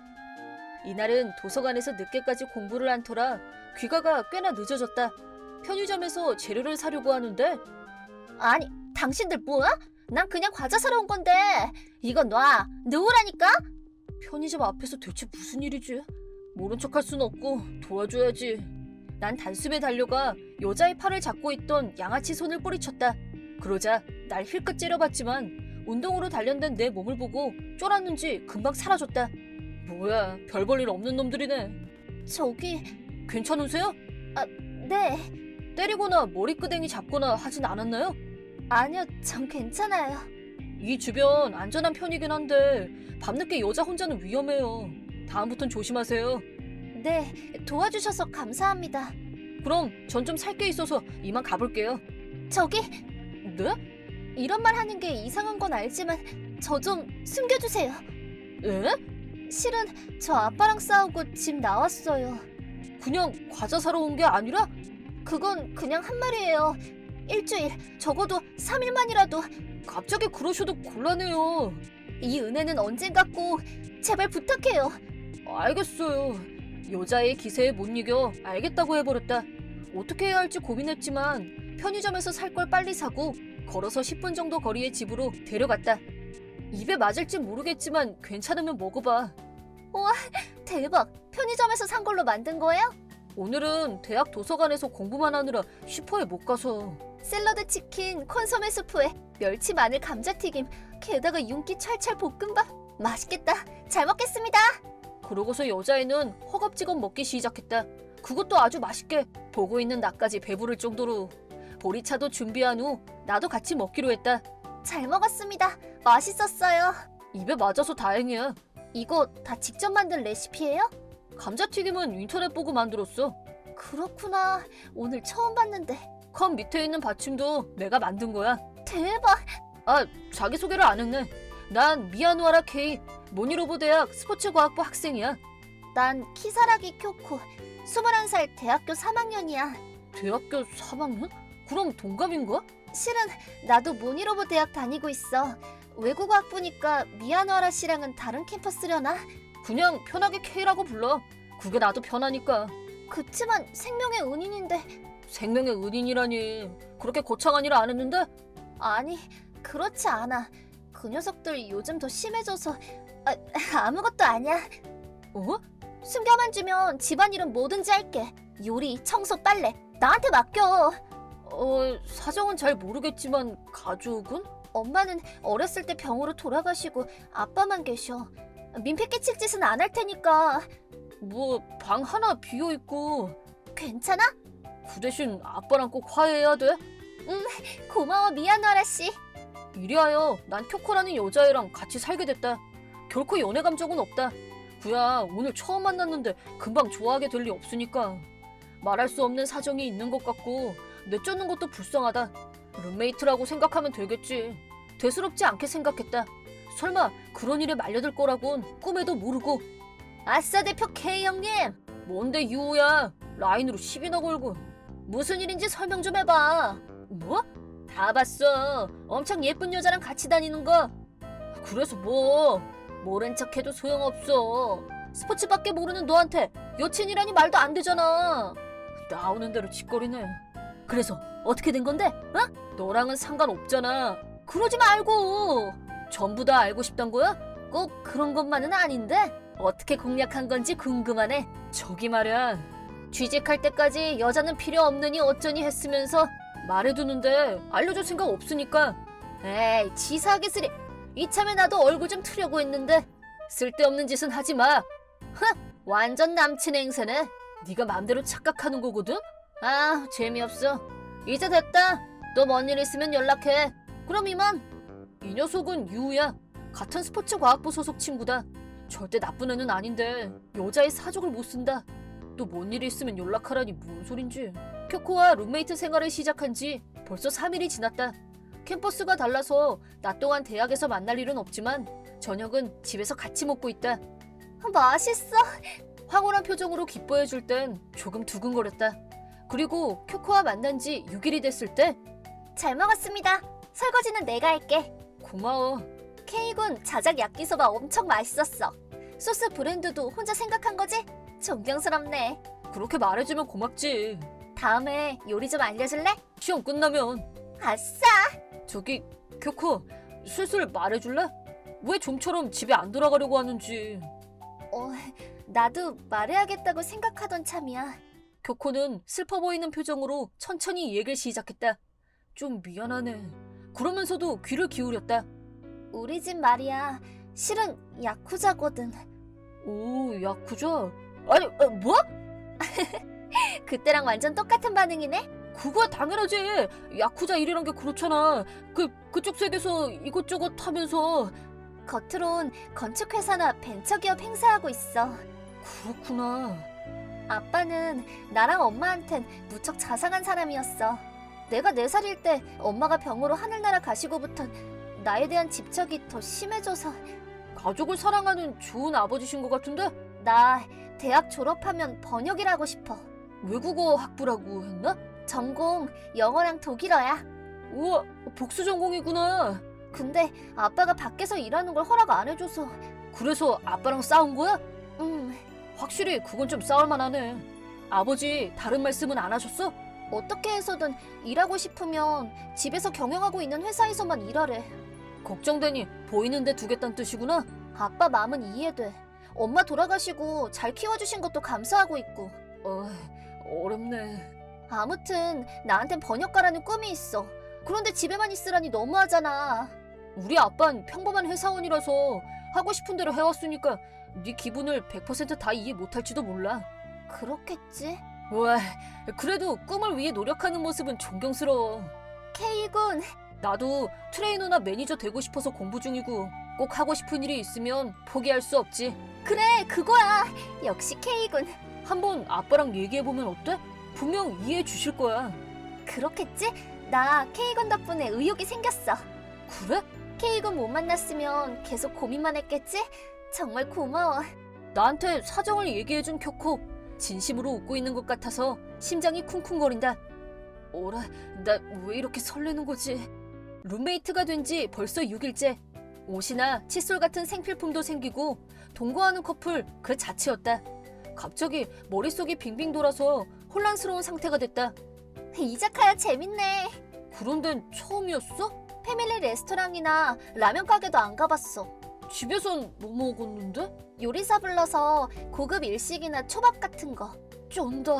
이날은 도서관에서 늦게까지 공부를 한 터라 귀가가 꽤나 늦어졌다. 편의점에서 재료를 사려고 하는데 아니, 당신들 뭐야? 난 그냥 과자 사러 온 건데 이건 놔. 놓으라니까? 편의점 앞에서 대체 무슨 일이지? 모른 척할 순 없고 도와줘야지. 난 단숨에 달려가 여자의 팔을 잡고 있던 양아치 손을 뿌리쳤다. 그러자 날 힐끗 째려봤지만 운동으로 단련된 내 몸을 보고 쫄았는지 금방 사라졌다. 뭐야, 별 볼 일 없는 놈들이네. 저기, 괜찮으세요? 네. 때리거나 머리끄댕이 잡거나 하진 않았나요? 아니요, 전 괜찮아요. 이 주변 안전한 편이긴 한데 밤늦게 여자 혼자는 위험해요. 다음부턴 조심하세요. 네, 도와주셔서 감사합니다. 그럼 전 좀 살 게 있어서 이만 가볼게요. 저기, 네? 이런 말 하는 게 이상한 건 알지만 저 좀 숨겨주세요. 에? 실은 저 아빠랑 싸우고 집 나왔어요. 그냥 과자 사러 온 게 아니라? 그건 그냥 한 말이에요. 일주일, 적어도 3일만이라도. 갑자기 그러셔도 곤란해요. 이 은혜는 언젠가 꼭 제발 부탁해요. 알겠어요. 여자의 기세에 못 이겨 알겠다고 해버렸다. 어떻게 해야 할지 고민했지만 편의점에서 살 걸 빨리 사고 걸어서 10분 정도 거리의 집으로 데려갔다. 입에 맞을진 모르겠지만 괜찮으면 먹어봐. 대박. 편의점에서 산 걸로 만든 거예요? 오늘은 대학 도서관에서 공부만 하느라 슈퍼에 못 가서. 샐러드 치킨, 콘소메 수프에 멸치 마늘 감자튀김, 게다가 윤기 찰찰 볶음밥. 맛있겠다. 잘 먹겠습니다. 그러고서 여자애는 허겁지겁 먹기 시작했다. 그것도 아주 맛있게. 보고 있는 나까지 배부를 정도로. 보리차도 준비한 후 나도 같이 먹기로 했다. 잘 먹었습니다. 맛있었어요. 입에 맞아서 다행이야. 이거 다 직접 만든 레시피예요? 감자튀김은 인터넷 보고 만들었어. 그렇구나. 오늘 처음 봤는데. 컵 밑에 있는 받침도 내가 만든 거야. 대박. 자기소개를 안 했네. 난 미야노하라 케이, 모니로보 대학 스포츠과학부 학생이야. 난 키사라기 쿄코. 21살 대학교 3학년이야. 대학교 3학년? 그럼 동갑인가? 실은 나도 모니로보 대학 다니고 있어. 외국어학부니까 미야노하라 씨랑은 다른 캠퍼스려나? 그냥 편하게 케이라고 불러. 그게 나도 편하니까. 그치만 생명의 은인인데. 생명의 은인이라니. 그렇게 거창한 일 안 했는데? 아니, 그렇지 않아. 그 녀석들 요즘 더 심해져서. 아무것도 아니야. 어? 숨겨만 주면 집안일은 뭐든지 할게. 요리, 청소, 빨래 나한테 맡겨. 사정은 잘 모르겠지만 가족은? 엄마는 어렸을 때 병으로 돌아가시고 아빠만 계셔. 민폐 끼칠 짓은 안 할 테니까. 뭐 방 하나 비어있고. 괜찮아? 그 대신 아빠랑 꼭 화해해야 돼? 고마워 미야노하라 씨. 이리하여 난 쿄코라는 여자애랑 같이 살게 됐다. 결코 연애 감정은 없다. 그야 오늘 처음 만났는데 금방 좋아하게 될 리 없으니까. 말할 수 없는 사정이 있는 것 같고 내쫓는 것도 불쌍하다. 룸메이트라고 생각하면 되겠지. 대수롭지 않게 생각했다. 설마 그런 일에 말려들 거라곤 꿈에도 모르고. 아싸 대표 K 형님. 뭔데 유호야. 라인으로 시비나 걸고. 무슨 일인지 설명 좀 해봐. 뭐? 다 봤어. 엄청 예쁜 여자랑 같이 다니는 거. 그래서 뭐? 모른 척해도 소용없어. 스포츠밖에 모르는 너한테 여친이라니 말도 안 되잖아. 나오는 대로 짓거리네. 그래서 어떻게 된 건데? 어? 너랑은 상관없잖아. 그러지 말고. 전부 다 알고 싶단 거야? 꼭 그런 것만은 아닌데 어떻게 공략한 건지 궁금하네. 저기 말이야, 취직할 때까지 여자는 필요 없느니 어쩌니 했으면서 말해두는데 알려줄 생각 없으니까. 에이, 치사하게 이참에 나도 얼굴 좀 트려고 했는데 쓸데없는 짓은 하지 마. 완전 남친 행세네. 네가 맘대로 착각하는 거거든? 아, 재미없어. 이제 됐다. 너 뭔 일 있으면 연락해. 그럼 이만. 이 녀석은 유우야. 같은 스포츠과학부 소속 친구다. 절대 나쁜 애는 아닌데 여자의 사족을 못 쓴다. 또 뭔 일이 있으면 연락하라니 뭔 소린지. 쿄코와 룸메이트 생활을 시작한 지 벌써 3일이 지났다. 캠퍼스가 달라서 낮 동안 대학에서 만날 일은 없지만 저녁은 집에서 같이 먹고 있다. 맛있어. 황홀한 표정으로 기뻐해줄 땐 조금 두근거렸다. 그리고 쿄코와 만난 지 6일이 됐을 때 잘 먹었습니다. 설거지는 내가 할게. 고마워. 케이군 자작 야끼소바 엄청 맛있었어. 소스 브랜드도 혼자 생각한 거지? 존경스럽네. 그렇게 말해주면 고맙지. 다음에 요리 좀 알려줄래? 시험 끝나면. 아싸! 저기 쿄코, 슬슬 말해줄래? 왜 좀처럼 집에 안 돌아가려고 하는지. 나도 말해야겠다고 생각하던 참이야. 쿄코는 슬퍼 보이는 표정으로 천천히 얘기를 시작했다. 좀 미안하네. 그러면서도 귀를 기울였다. 우리 집 말이야. 실은 야쿠자거든. 오, 야쿠자? 아니, 뭐? 그때랑 완전 똑같은 반응이네? 그거야 당연하지. 야쿠자 일이란 게 그렇잖아. 그쪽 세계에서 이것저것 하면서. 겉으론 건축회사나 벤처기업 행사하고 있어. 그렇구나. 아빠는 나랑 엄마한텐 무척 자상한 사람이었어. 내가 4살일 때 엄마가 병으로 하늘나라 가시고부턴 나에 대한 집착이 더 심해져서. 가족을 사랑하는 좋은 아버지신 것 같은데? 나 대학 졸업하면 번역일 하고 싶어. 외국어 학부라고 했나? 전공 영어랑 독일어야. 우와, 복수 전공이구나. 근데 아빠가 밖에서 일하는 걸 허락 안 해줘서. 그래서 아빠랑 싸운 거야? 응. 확실히 그건 좀 싸울 만하네. 아버지 다른 말씀은 안 하셨어? 어떻게 해서든 일하고 싶으면 집에서 경영하고 있는 회사에서만 일하래. 걱정되니 보이는데 두겠다는 뜻이구나. 아빠 마음은 이해돼. 엄마 돌아가시고 잘 키워주신 것도 감사하고 있고. 어렵네. 아무튼 나한텐 번역가라는 꿈이 있어. 그런데 집에만 있으라니 너무하잖아. 우리 아빤 평범한 회사원이라서 하고 싶은 대로 해왔으니까 네 기분을 100% 다 이해 못할지도 몰라. 그렇겠지? 와, 그래도 꿈을 위해 노력하는 모습은 존경스러워. 케이군, 나도 트레이너나 매니저 되고 싶어서 공부 중이고 꼭 하고 싶은 일이 있으면 포기할 수 없지. 그래 그거야. 역시 케이군. 한번 아빠랑 얘기해보면 어때? 분명 이해해 주실 거야. 그렇겠지? 나 케이군 덕분에 의욕이 생겼어. 그래? 케이군 못 만났으면 계속 고민만 했겠지? 정말 고마워. 나한테 사정을 얘기해준 쿄코. 진심으로 웃고 있는 것 같아서 심장이 쿵쿵거린다. 어라, 나 왜 이렇게 설레는 거지? 룸메이트가 된 지 벌써 6일째. 옷이나 칫솔 같은 생필품도 생기고 동거하는 커플 그 자체였다. 갑자기 머릿속이 빙빙 돌아서 혼란스러운 상태가 됐다. 이자카야 재밌네. 그런 데는 처음이었어? 패밀리 레스토랑이나 라면 가게도 안 가봤어. 집에선 뭐 먹었는데? 요리사 불러서 고급 일식이나 초밥 같은 거. 쩐다.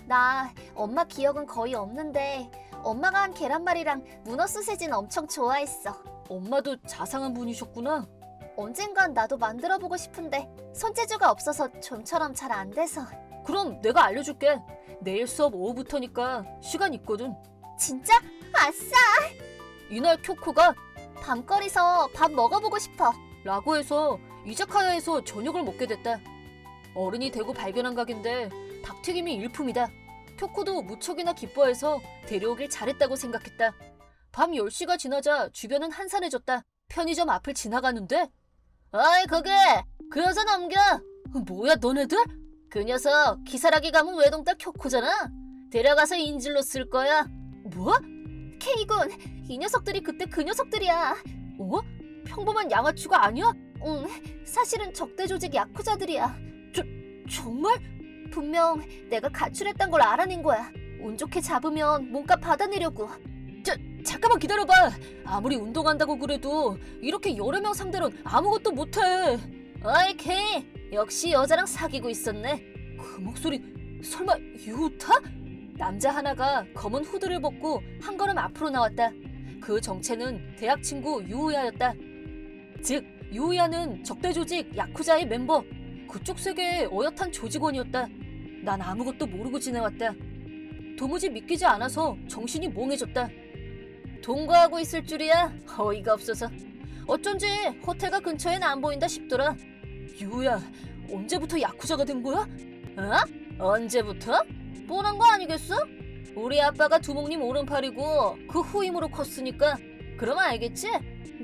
나 엄마 기억은 거의 없는데 엄마가 한 계란말이랑 문어 소세지는 엄청 좋아했어. 엄마도 자상한 분이셨구나. 언젠간 나도 만들어보고 싶은데 손재주가 없어서 좀처럼 잘 안 돼서. 그럼 내가 알려줄게. 내일 수업 오후부터니까 시간 있거든. 진짜? 아싸! 이날 쿄코가 밤거리서 밥 먹어보고 싶어. 라고 해서 이자카야에서 저녁을 먹게 됐다. 어른이 되고 발견한 가게인데 닭튀김이 일품이다. 쿄코도 무척이나 기뻐해서 데려오길 잘했다고 생각했다. 밤 10시가 지나자 주변은 한산해졌다. 편의점 앞을 지나가는데 어이 거기! 그 여자 넘겨! 뭐야 너네들? 그 녀석 기사라기 가문 외동딸 쿄코잖아. 데려가서 인질로 쓸 거야. 뭐? 케이군, 이 녀석들이 그때 그 녀석들이야. 어? 평범한 양아치가 아니야? 응, 사실은 적대 조직 야쿠자들이야. 정말? 분명 내가 가출했단 걸 알아낸 거야. 운 좋게 잡으면 몸값 받아내려고. 잠깐만 기다려봐. 아무리 운동한다고 그래도 이렇게 여러 명 상대로는 아무것도 못해. 어이 케이, 역시 여자랑 사귀고 있었네. 그 목소리 설마 유타? 남자 하나가 검은 후드를 벗고 한 걸음 앞으로 나왔다. 그 정체는 대학 친구 유우야였다. 즉 유우야는 적대 조직 야쿠자의 멤버. 그쪽 세계의 어엿한 조직원이었다. 난 아무것도 모르고 지내왔다. 도무지 믿기지 않아서 정신이 몽해졌다. 동거하고 있을 줄이야. 어이가 없어서. 어쩐지 호텔가 근처엔 안 보인다 싶더라. 유우야, 언제부터 야쿠자가 된 거야? 언제부터? 뻔한 거 아니겠어? 우리 아빠가 두목님 오른팔이고 그 후임으로 컸으니까 그럼 알겠지?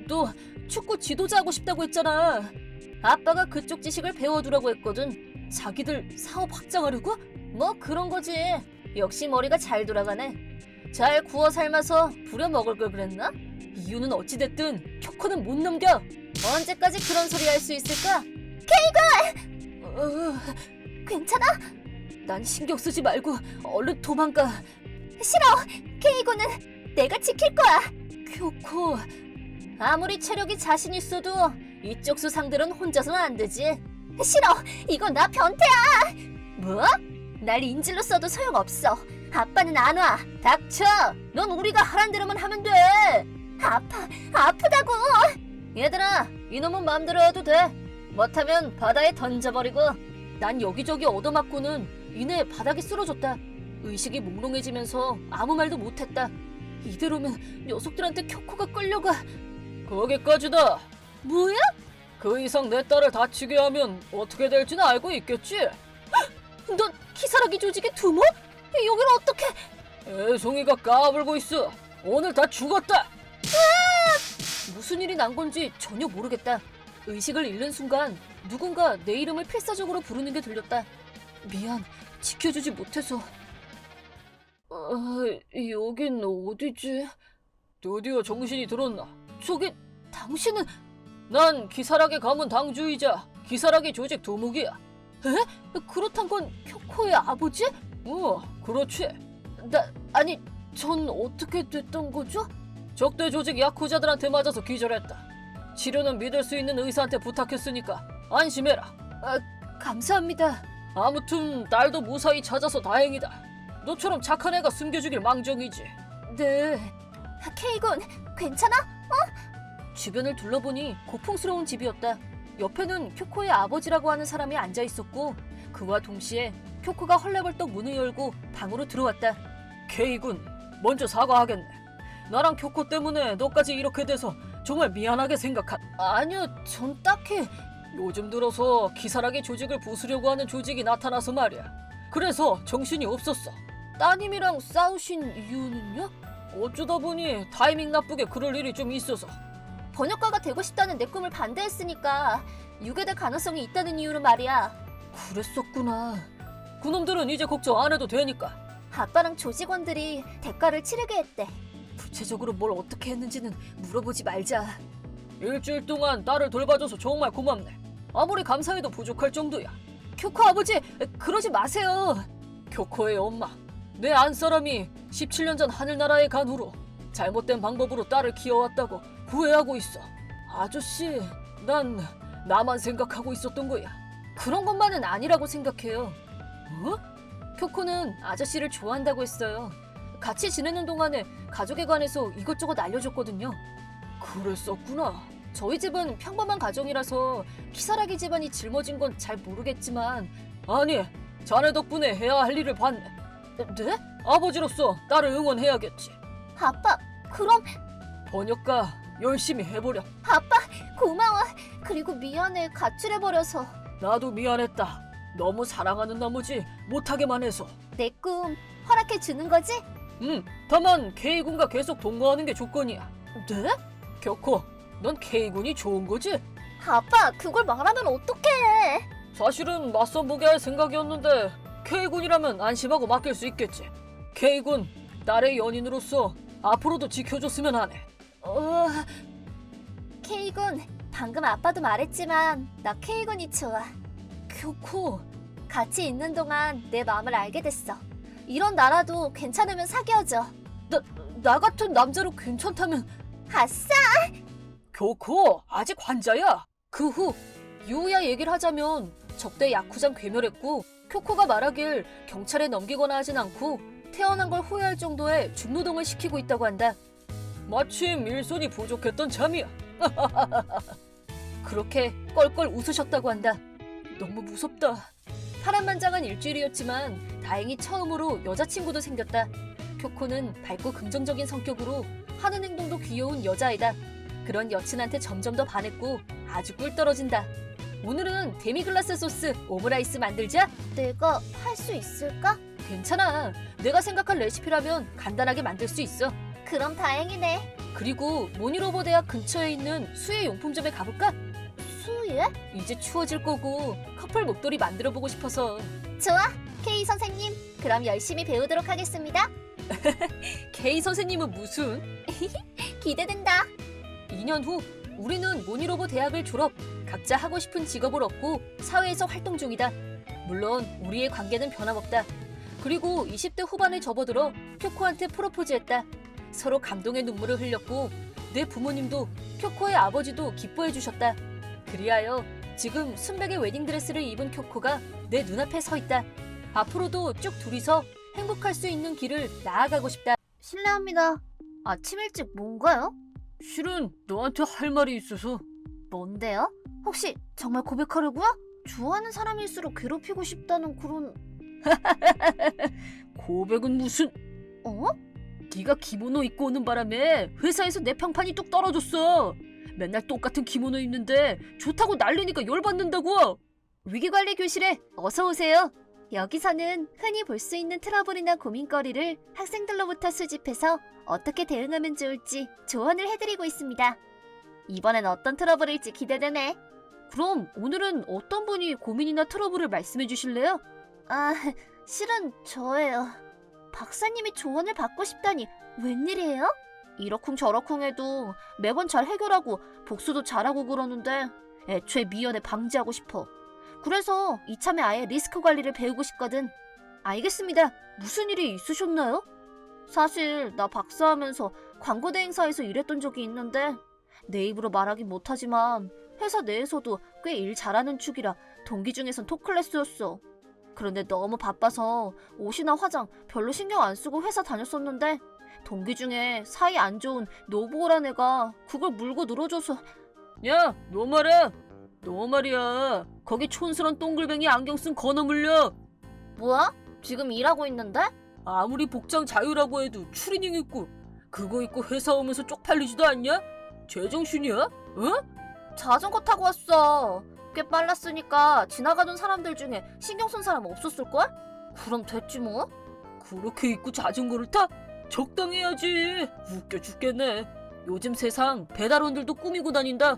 너 축구 지도자 하고 싶다고 했잖아. 아빠가 그쪽 지식을 배워두라고 했거든. 자기들 사업 확장하려고? 뭐 그런 거지. 역시 머리가 잘 돌아가네. 잘 구워 삶아서 부려 먹을 걸 그랬나? 이유는 어찌됐든 쿄코는 못 넘겨. 언제까지 그런 소리 할 수 있을까? 괜찮아? 난 신경 쓰지 말고 얼른 도망가. 싫어. 케이고는 내가 지킬 거야. 쿄코, 아무리 체력이 자신 있어도 이쪽 수 상대로는 혼자서는 안 되지. 싫어. 이건 나 변태야. 뭐? 날 인질로 써도 소용없어. 아빠는 안 와. 닥쳐. 넌 우리가 하란 대로만 하면 돼. 아프다고. 얘들아, 이놈은 마음대로 해도 돼. 못하면 바다에 던져버리고. 난 여기저기 얻어맞고는 이내 바닥에 쓰러졌다. 의식이 몽롱해지면서 아무 말도 못했다. 이대로면 녀석들한테 쿄코가 끌려가. 거기까지다. 뭐야? 그 이상 내 딸을 다치게 하면 어떻게 될지는 알고 있겠지? 넌 키사라기 조직의 두모? 여기를 어떻게? 애송이가 까불고 있어. 오늘 다 죽었다. 무슨 일이 난 건지 전혀 모르겠다. 의식을 잃는 순간 누군가 내 이름을 필사적으로 부르는 게 들렸다. 미안, 지켜주지 못해서. 여긴 어디지? 드디어 정신이 들었나? 저기 당신은? 난 기사락의 가문 당주이자 기사락의 조직 도목이야. 에? 그렇단 건 쿄코의 아버지? 그렇지. 아니, 전 어떻게 됐던 거죠? 적대 조직 야쿠자들한테 맞아서 기절했다. 치료는 믿을 수 있는 의사한테 부탁했으니까 안심해라. 감사합니다. 아무튼 딸도 무사히 찾아서 다행이다. 너처럼 착한 애가 숨겨주길 망정이지. 네. 케이곤, 괜찮아? 주변을 둘러보니 고풍스러운 집이었다. 옆에는 쿄코의 아버지라고 하는 사람이 앉아 있었고 그와 동시에 쿄코가 헐레벌떡 문을 열고 방으로 들어왔다. 케이군, 먼저 사과하겠네. 나랑 쿄코 때문에 너까지 이렇게 돼서 정말 미안하게 아니요, 전 딱히. 요즘 들어서 기사락의 조직을 부수려고 하는 조직이 나타나서 말이야. 그래서 정신이 없었어. 따님이랑 싸우신 이유는요? 어쩌다 보니 타이밍 나쁘게 그럴 일이 좀 있어서. 번역가가 되고 싶다는 내 꿈을 반대했으니까 유괴될 가능성이 있다는 이유로 말이야. 그랬었구나. 그놈들은 이제 걱정 안 해도 되니까. 아빠랑 조직원들이 대가를 치르게 했대. 구체적으로 뭘 어떻게 했는지는 물어보지 말자. 일주일 동안 딸을 돌봐줘서 정말 고맙네. 아무리 감사해도 부족할 정도야. 쿄코 아버지, 그러지 마세요. 쿄코의 엄마, 내 안사람이 17년 전 하늘나라에 간 후로 잘못된 방법으로 딸을 키워왔다고 후회하고 있어. 아저씨, 난 나만 생각하고 있었던 거야. 그런 것만은 아니라고 생각해요. 쿄코는 아저씨를 좋아한다고 했어요. 같이 지내는 동안에 가족에 관해서 이것저것 알려줬거든요. 그랬었구나. 저희 집은 평범한 가정이라서 키사라기 집안이 짊어진 건 잘 모르겠지만 아니, 자네 덕분에 해야 할 일을 봤네. 네? 아버지로서 딸을 응원해야겠지. 아빠, 그럼. 번역가 열심히 해보려. 아빠, 고마워. 그리고 미안해, 가출해버려서. 나도 미안했다. 너무 사랑하는 나머지 못하게만 해서. 내 꿈 허락해주는 거지? 다만 K군과 계속 동거하는 게 조건이야. 네? 쿄코, 넌 K군이 좋은 거지? 아빠, 그걸 말하면 어떡해. 사실은 맞선 보게 할 생각이었는데 K군이라면 안심하고 맡길 수 있겠지. K군, 딸의 연인으로서 앞으로도 지켜줬으면 하네. 케이군, 방금 아빠도 말했지만 나 케이군이 좋아. 쿄코, 같이 있는 동안 내 마음을 알게 됐어. 이런 나라도 괜찮으면 사귀어줘. 나 같은 남자로 괜찮다면. 아싸! 쿄코, 아직 환자야. 그 후 유우야 얘기를 하자면 적대 야쿠장 괴멸했고, 쿄코가 말하길 경찰에 넘기거나 하진 않고 태어난 걸 후회할 정도의 중노동을 시키고 있다고 한다. 마침 일손이 부족했던 참이야. 그렇게 껄껄 웃으셨다고 한다. 너무 무섭다. 파란만장한 일주일이었지만 다행히 처음으로 여자친구도 생겼다. 쿄코는 밝고 긍정적인 성격으로 하는 행동도 귀여운 여자애다. 그런 여친한테 점점 더 반했고 아주 꿀 떨어진다. 오늘은 데미글라스 소스 오므라이스 만들자. 내가 할 수 있을까? 괜찮아. 내가 생각한 레시피라면 간단하게 만들 수 있어. 그럼 다행이네. 그리고 모니로버 대학 근처에 있는 수혜 용품점에 가볼까? 수예? 이제 추워질 거고 커플 목도리 만들어보고 싶어서. 좋아, K 선생님. 그럼 열심히 배우도록 하겠습니다. K 선생님은 무슨? 기대된다. 2년 후 우리는 모니로버 대학을 졸업, 각자 하고 싶은 직업을 얻고 사회에서 활동 중이다. 물론 우리의 관계는 변함없다. 그리고 20대 후반에 접어들어 쿄코한테 프로포즈했다. 서로 감동의 눈물을 흘렸고 내 부모님도 쿄코의 아버지도 기뻐해 주셨다. 그리하여 지금 순백의 웨딩드레스를 입은 쿄코가 내 눈앞에 서 있다. 앞으로도 쭉 둘이서 행복할 수 있는 길을 나아가고 싶다. 실례합니다. 아침 일찍 뭔가요? 실은 너한테 할 말이 있어서. 뭔데요? 혹시 정말 고백하려고요? 좋아하는 사람일수록 괴롭히고 싶다는 그런... 고백은 무슨... 어? 네가 기모노 입고 오는 바람에 회사에서 내 평판이 뚝 떨어졌어. 맨날 똑같은 기모노 입는데 좋다고 난리니까 열받는다고. 위기관리 교실에 어서 오세요. 여기서는 흔히 볼 수 있는 트러블이나 고민거리를 학생들로부터 수집해서 어떻게 대응하면 좋을지 조언을 해드리고 있습니다. 이번엔 어떤 트러블일지 기대되네. 그럼 오늘은 어떤 분이 고민이나 트러블을 말씀해 주실래요? 아, 실은 저예요. 박사님이 조언을 받고 싶다니 웬일이에요? 이러쿵저러쿵해도 매번 잘 해결하고 복수도 잘하고 그러는데 애초에 미연에 방지하고 싶어. 그래서 이참에 아예 리스크 관리를 배우고 싶거든. 알겠습니다. 무슨 일이 있으셨나요? 사실 나 박사하면서 광고대 행사에서 일했던 적이 있는데 내 입으로 말하긴 못하지만 회사 내에서도 꽤 일 잘하는 축이라 동기 중에선 톱클래스였어. 그런데 너무 바빠서 옷이나 화장 별로 신경 안 쓰고 회사 다녔었는데 동기 중에 사이 안 좋은 노부오란 애가 그걸 물고 늘어줘서. 야, 너 말이야. 거기 촌스런 동글뱅이 안경 쓴 건어물려. 뭐야? 지금 일하고 있는데? 아무리 복장 자유라고 해도 추리닝 입고 그거 입고 회사 오면서 쪽팔리지도 않냐? 제정신이야? 어? 자전거 타고 왔어. 꽤 빨랐으니까 지나가던 사람들 중에 신경 쓴 사람 없었을걸? 그럼 됐지 뭐. 그렇게 입고 자전거를 타? 적당히 해야지. 웃겨 죽겠네. 요즘 세상 배달원들도 꾸미고 다닌다.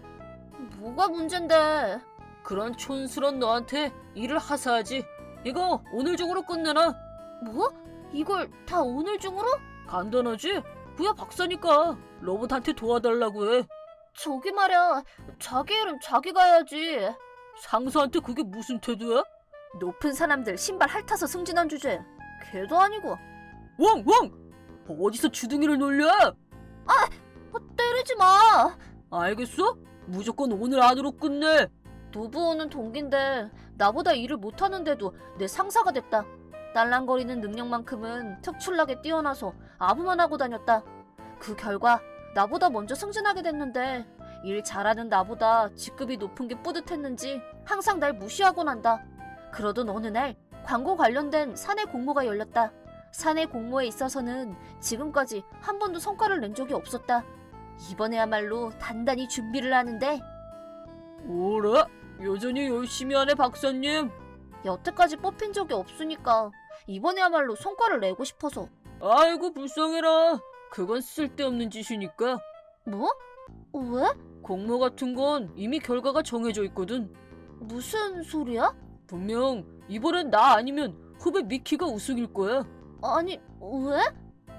뭐가 문젠데? 그런 촌스런 너한테 일을 하사하지. 이거 오늘 중으로 끝내놔. 뭐? 이걸 다 오늘 중으로? 간단하지? 그야 박사니까 로봇한테 도와달라고 해. 저기 말야, 자기 일은 자기가 해야지. 상사한테 그게 무슨 태도야? 높은 사람들 신발 핥아서 승진한 주제. 걔도 아니고. 왕! 어디서 주둥이를 놀려? 때리지 마. 알겠어? 무조건 오늘 안으로 끝내. 노부오는 동기인데 나보다 일을 못하는데도 내 상사가 됐다. 딸랑거리는 능력만큼은 특출나게 뛰어나서 아부만 하고 다녔다. 그 결과 나보다 먼저 승진하게 됐는데 일 잘하는 나보다 직급이 높은 게 뿌듯했는지 항상 날 무시하곤 한다. 그러던 어느 날 광고 관련된 사내 공모가 열렸다. 사내 공모에 있어서는 지금까지 한 번도 성과를 낸 적이 없었다. 이번에야말로 단단히 준비를 하는데 뭐라? 여전히 열심히 하네 박사님. 여태까지 뽑힌 적이 없으니까 이번에야말로 성과를 내고 싶어서. 아이고 불쌍해라. 그건 쓸데없는 짓이니까. 뭐? 왜? 공모 같은 건 이미 결과가 정해져 있거든. 무슨 소리야? 분명 이번엔 나 아니면 후배 미키가 우승일 거야. 아니, 왜?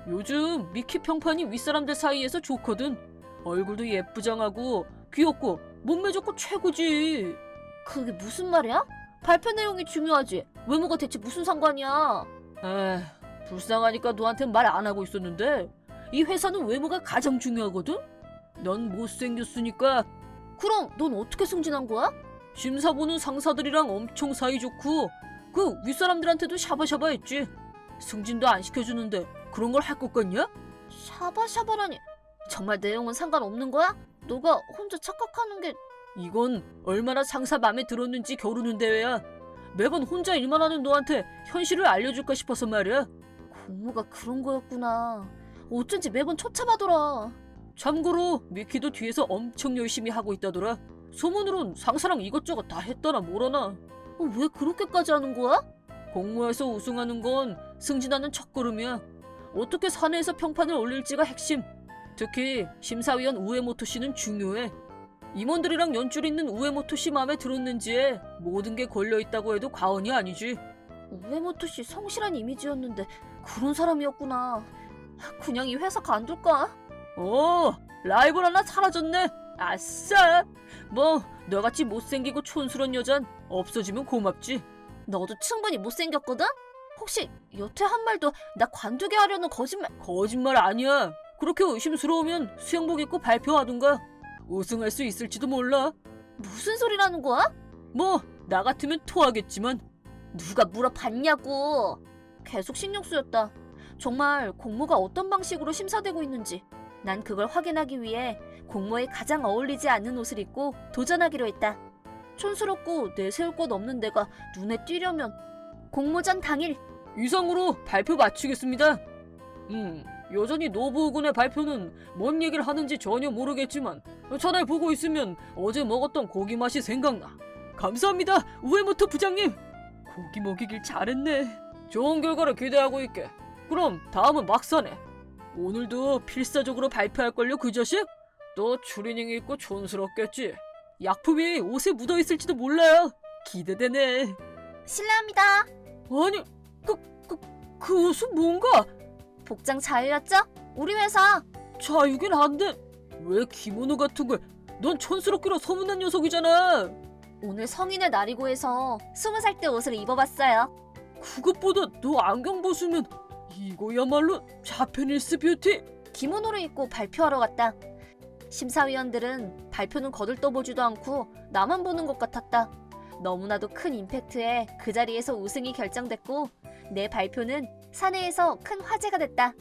요즘 미키 평판이 윗사람들 사이에서 좋거든. 얼굴도 예쁘장하고 귀엽고 몸매 좋고 최고지. 그게 무슨 말이야? 발표 내용이 중요하지. 외모가 대체 무슨 상관이야? 에휴, 불쌍하니까 너한텐 말 안 하고 있었는데 이 회사는 외모가 가장 중요하거든? 넌 못생겼으니까. 그럼 넌 어떻게 승진한 거야? 심사 보는 상사들이랑 엄청 사이좋고 그 윗사람들한테도 샤바샤바 했지. 승진도 안 시켜주는데 그런 걸 할 것 같냐? 샤바샤바라니. 정말 내용은 상관없는 거야? 너가 혼자 착각하는 게... 이건 얼마나 상사 맘에 들었는지 겨루는 대회야. 매번 혼자 일만 하는 너한테 현실을 알려줄까 싶어서 말이야. 공모가 그런 거였구나. 어쩐지 매번 처참하더라. 참고로 미키도 뒤에서 엄청 열심히 하고 있다더라. 소문으론 상사랑 이것저것 다 했더나 뭐라나. 왜 그렇게까지 하는 거야? 공모에서 우승하는 건 승진하는 첫걸음이야. 어떻게 사내에서 평판을 올릴지가 핵심. 특히 심사위원 우에모토 씨는 중요해. 임원들이랑 연줄 있는 우에모토 씨 마음에 들었는지에 모든 게 걸려있다고 해도 과언이 아니지. 우에모토 씨 성실한 이미지였는데 그런 사람이었구나. 그냥 이 회사 간둘까? 라이벌 하나 사라졌네. 아싸. 뭐 너같이 못생기고 촌스러운 여잔 없어지면 고맙지. 너도 충분히 못생겼거든? 혹시 여태 한 말도 나 관두게 하려는 거짓말 아니야. 그렇게 의심스러우면 수영복 입고 발표하든가. 우승할 수 있을지도 몰라. 무슨 소리라는 거야? 뭐 나 같으면 토하겠지만. 누가 물어봤냐고. 계속 신경 쓰였다. 정말 공모가 어떤 방식으로 심사되고 있는지. 난 그걸 확인하기 위해 공모에 가장 어울리지 않는 옷을 입고 도전하기로 했다. 촌스럽고 내세울 것 없는 내가 눈에 띄려면 공모전 당일 이상으로 발표 마치겠습니다. 여전히 노부군의 발표는 뭔 얘기를 하는지 전혀 모르겠지만 전화를 보고 있으면 어제 먹었던 고기 맛이 생각나. 감사합니다, 우에모토 부장님. 고기 먹이길 잘했네. 좋은 결과를 기대하고 있게. 그럼 다음은 막사네. 오늘도 필사적으로 발표할걸요, 그 자식? 또 추리닝 입고 촌스럽겠지. 약품이 옷에 묻어있을지도 몰라요. 기대되네. 실례합니다. 아니, 그 옷은 뭔가? 복장 잘 입었죠? 우리 회사. 자유긴 한데 왜 기모노 같은 걸? 넌 촌스럽기로 소문난 녀석이잖아. 오늘 성인의 날이고 해서 20살 때 옷을 입어봤어요. 그것보다 너 안경 벗으면 이거야말로 자페니스 뷰티. 기모노를 입고 발표하러 갔다. 심사위원들은 발표는 거들떠보지도 않고 나만 보는 것 같았다. 너무나도 큰 임팩트에 그 자리에서 우승이 결정됐고 내 발표는 사내에서 큰 화제가 됐다.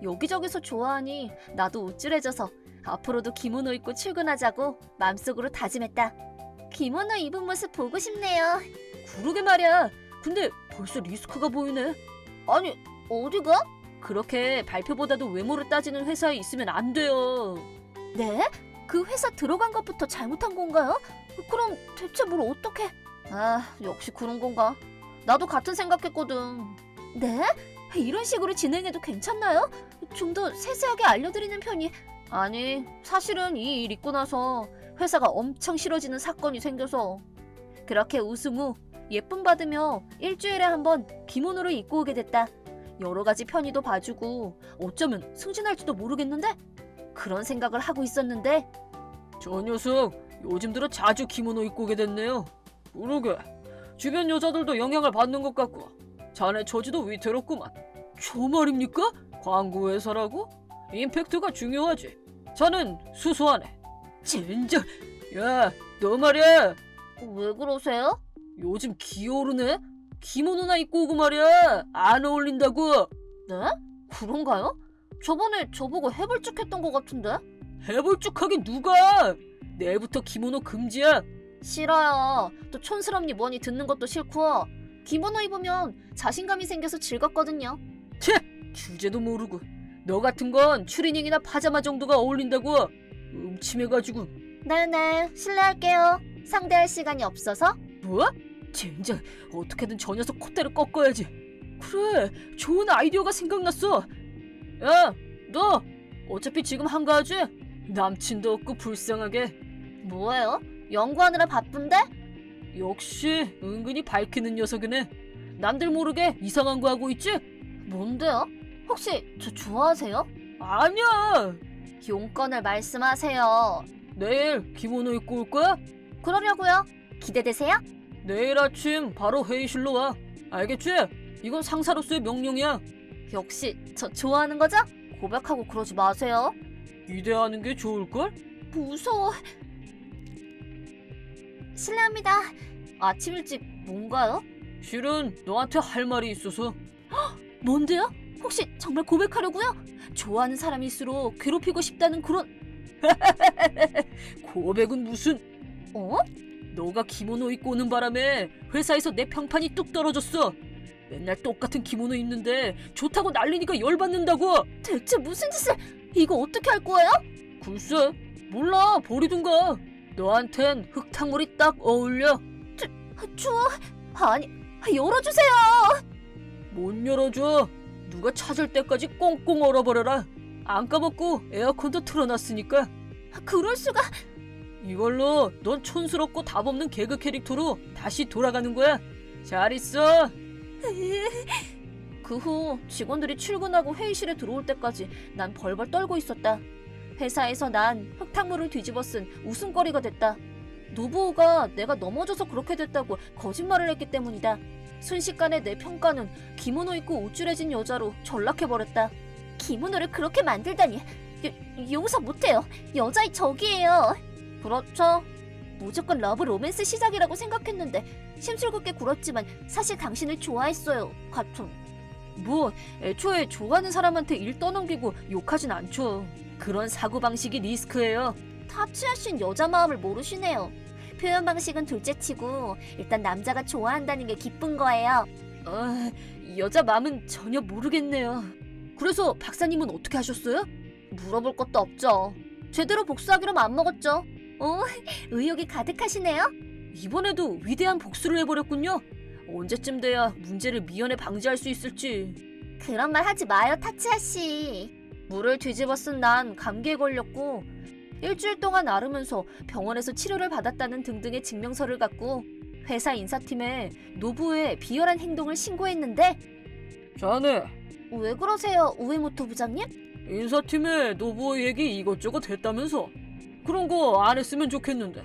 여기저기서 좋아하니 나도 우쭐해져서 앞으로도 기모노 입고 출근하자고 맘속으로 다짐했다. 기모노 입은 모습 보고 싶네요. 그러게 말이야. 근데 벌써 리스크가 보이네. 아니, 어디가? 그렇게 발표보다도 외모를 따지는 회사에 있으면 안 돼요. 네? 그 회사 들어간 것부터 잘못한 건가요? 그럼 대체 뭘 어떻게... 역시 그런 건가? 나도 같은 생각했거든. 네? 이런 식으로 진행해도 괜찮나요? 좀 더 세세하게 알려드리는 편이... 아니, 사실은 이 일 있고 나서 회사가 엄청 싫어지는 사건이 생겨서. 그렇게 우승 후 예쁨 받으며 일주일에 한 번 기모노를 입고 오게 됐다. 여러 가지 편의도 봐주고 어쩌면 승진할지도 모르겠는데? 그런 생각을 하고 있었는데 저 녀석 요즘 들어 자주 기모노 입고 오게 됐네요. 그러게 주변 여자들도 영향을 받는 것 같고 자네 처지도 위태롭구만. 저 말입니까? 광고 회사라고? 임팩트가 중요하지. 자넨 수수하네. 진짜. 야, 너 말이야. 왜 그러세요? 요즘 기어오르네? 기모노나 입고 오고 말이야. 안 어울린다고. 네? 그런가요? 저번에 저보고 해볼쭉했던 것 같은데? 해볼쭉하긴 누가? 내일부터 기모노 금지야. 싫어요. 또 촌스럽니 뭐니 듣는 것도 싫고 기모노 입으면 자신감이 생겨서 즐겁거든요. 채! 주제도 모르고. 너 같은 건 추리닝이나 파자마 정도가 어울린다고. 음침해가지고. 네네, 실례할게요. 상대할 시간이 없어서. 뭐? 젠장, 어떻게든 저 녀석 콧대를 꺾어야지. 그래, 좋은 아이디어가 생각났어. 야, 너 어차피 지금 한가하지? 남친도 없고 불쌍하게. 뭐예요? 연구하느라 바쁜데? 역시 은근히 밝히는 녀석이네. 남들 모르게 이상한 거 하고 있지? 뭔데요? 혹시 저 좋아하세요? 아니야. 용건을 말씀하세요. 내일 기모노 입고 올 거야? 그러려고요. 기대되세요? 내일 아침 바로 회의실로 와. 알겠지? 이건 상사로서의 명령이야. 역시 저 좋아하는 거죠? 고백하고 그러지 마세요. 기대하는 게 좋을걸? 무서워. 실례합니다. 아침 일찍 뭔가요? 실은 너한테 할 말이 있어서. 뭔데요? 혹시 정말 고백하려고요? 좋아하는 사람일수록 괴롭히고 싶다는 그런... 고백은 무슨... 어? 너가 기모노 입고 오는 바람에 회사에서 내 평판이 뚝 떨어졌어. 맨날 똑같은 기모노 입는데 좋다고 난리니까 열받는다고. 대체 무슨 짓을... 이거 어떻게 할 거예요? 글쎄, 몰라, 버리든가. 너한텐 흙탕물이 딱 어울려. 추워. 아니, 열어주세요. 못 열어줘. 누가 찾을 때까지 꽁꽁 얼어버려라. 안 까먹고 에어컨도 틀어놨으니까. 그럴 수가... 이걸로 넌 촌스럽고 답없는 개그 캐릭터로 다시 돌아가는 거야. 잘 있어. 그 후 직원들이 출근하고 회의실에 들어올 때까지 난 벌벌 떨고 있었다. 회사에서 난 흙탕물을 뒤집어 쓴 웃음거리가 됐다. 노부오가 내가 넘어져서 그렇게 됐다고 거짓말을 했기 때문이다. 순식간에 내 평가는 기모노 입고 우쭐해진 여자로 전락해버렸다. 기모노를 그렇게 만들다니 용서 못해요. 여자의 적이에요. 그렇죠. 무조건 러브 로맨스 시작이라고 생각했는데 심술궂게 굴었지만 사실 당신을 좋아했어요. 같은. 뭐 애초에 좋아하는 사람한테 일 떠넘기고 욕하진 않죠. 그런 사고방식이 리스크예요. 타츠야 씨는 여자 마음을 모르시네요. 표현 방식은 둘째치고 일단 남자가 좋아한다는 게 기쁜 거예요. 여자 마음은 전혀 모르겠네요. 그래서 박사님은 어떻게 하셨어요? 물어볼 것도 없죠. 제대로 복수하기로 마음먹었죠. 의욕이 가득하시네요. 이번에도 위대한 복수를 해버렸군요. 언제쯤 돼야 문제를 미연에 방지할 수 있을지. 그런 말 하지 마요, 타츠야 씨. 물을 뒤집어 쓴 난 감기에 걸렸고 일주일 동안 앓으면서 병원에서 치료를 받았다는 등등의 증명서를 갖고 회사 인사팀에 노부의 비열한 행동을 신고했는데. 자네, 왜 그러세요, 우에모토 부장님? 인사팀에 노부의 얘기 이것저것 했다면서. 그런 거 안 했으면 좋겠는데.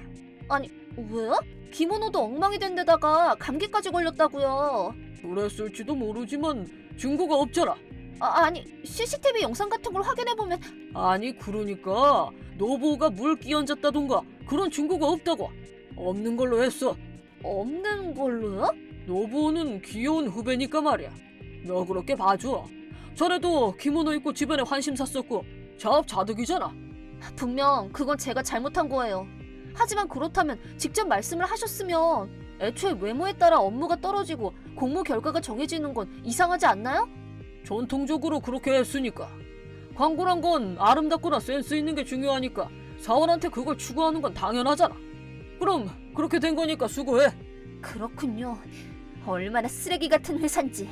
왜요? 기모노도 엉망이 된 데다가 감기까지 걸렸다고요. 그랬을지도 모르지만 증거가 없잖아. 아니, CCTV 영상 같은 걸 확인해보면... 아니 그러니까 노부가 물 끼얹었다던가 그런 증거가 없다고. 없는 걸로 했어. 없는 걸로요? 노부는 귀여운 후배니까 말이야. 너 그렇게 봐줘. 전에도 기모노 입고 집안에 환심 샀었고 자업자득이잖아. 분명 그건 제가 잘못한 거예요. 하지만 그렇다면 직접 말씀을 하셨으면 애초에 외모에 따라 업무가 떨어지고 공모 결과가 정해지는 건 이상하지 않나요? 전통적으로 그렇게 했으니까. 광고란 건 아름답거나 센스 있는 게 중요하니까 사원한테 그걸 추구하는 건 당연하잖아. 그럼 그렇게 된 거니까 수고해. 그렇군요. 얼마나 쓰레기 같은 회사인지.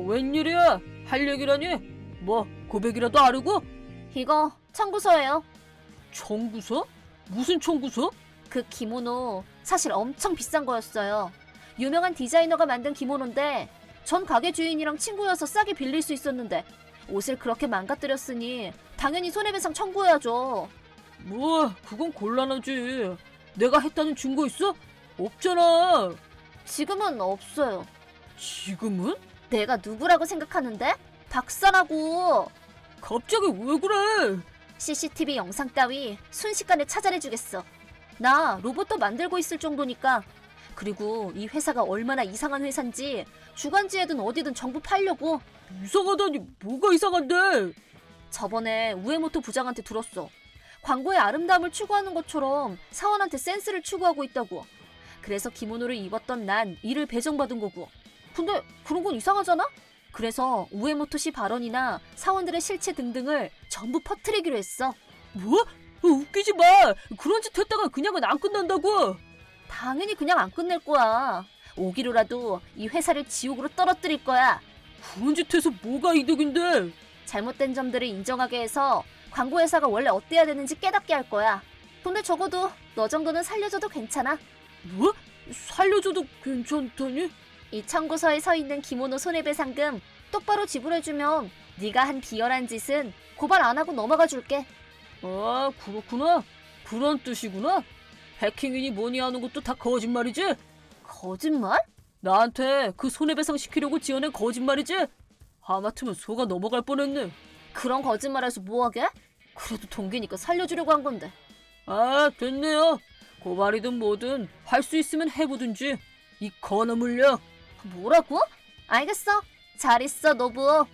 웬일이야? 할 얘기라니? 뭐 고백이라도 하려고? 이거 청구서예요. 청구서? 무슨 청구서? 그 기모노 사실 엄청 비싼 거였어요. 유명한 디자이너가 만든 기모노인데 전 가게 주인이랑 친구여서 싸게 빌릴 수 있었는데 옷을 그렇게 망가뜨렸으니 당연히 손해배상 청구해야죠. 뭐 그건 곤란하지. 내가 했다는 증거 있어? 없잖아. 지금은 없어요. 지금은? 내가 누구라고 생각하는데? 박사라고. 갑자기 왜 그래? CCTV 영상 따위 순식간에 찾아내주겠어. 나 로봇도 만들고 있을 정도니까. 그리고 이 회사가 얼마나 이상한 회사인지 주간지에든 어디든 정보 팔려고. 이상하다니 뭐가 이상한데? 저번에 우에모토 부장한테 들었어. 광고의 아름다움을 추구하는 것처럼 사원한테 센스를 추구하고 있다고. 그래서 기모노를 입었던 난 이를 배정받은 거고. 근데 그런 건 이상하잖아? 그래서 우에모토 씨 발언이나 사원들의 실체 등등을 전부 퍼뜨리기로 했어. 뭐? 웃기지 마. 그런 짓 했다가 그냥은 안 끝난다고. 당연히 그냥 안 끝낼 거야. 오기로라도 이 회사를 지옥으로 떨어뜨릴 거야. 그런 짓 해서 뭐가 이득인데? 잘못된 점들을 인정하게 해서 광고회사가 원래 어때야 되는지 깨닫게 할 거야. 근데 적어도 너 정도는 살려줘도 괜찮아. 뭐? 살려줘도 괜찮다니? 이 청구서에 서 있는 기모노 손해배상금 똑바로 지불해주면 네가 한 비열한 짓은 고발 안 하고 넘어가 줄게. 아, 그렇구나. 그런 뜻이구나. 해킹이니 뭐니 하는 것도 다 거짓말이지? 거짓말? 나한테 그 손해배상 시키려고 지어낸 거짓말이지? 하마터면 속아 넘어갈 뻔했네. 그런 거짓말해서 뭐하게? 그래도 동기니까 살려주려고 한 건데. 아, 됐네요. 고발이든 뭐든 할 수 있으면 해보든지. 이 건어물려. 뭐라고? 알겠어. 잘 있어, 노부.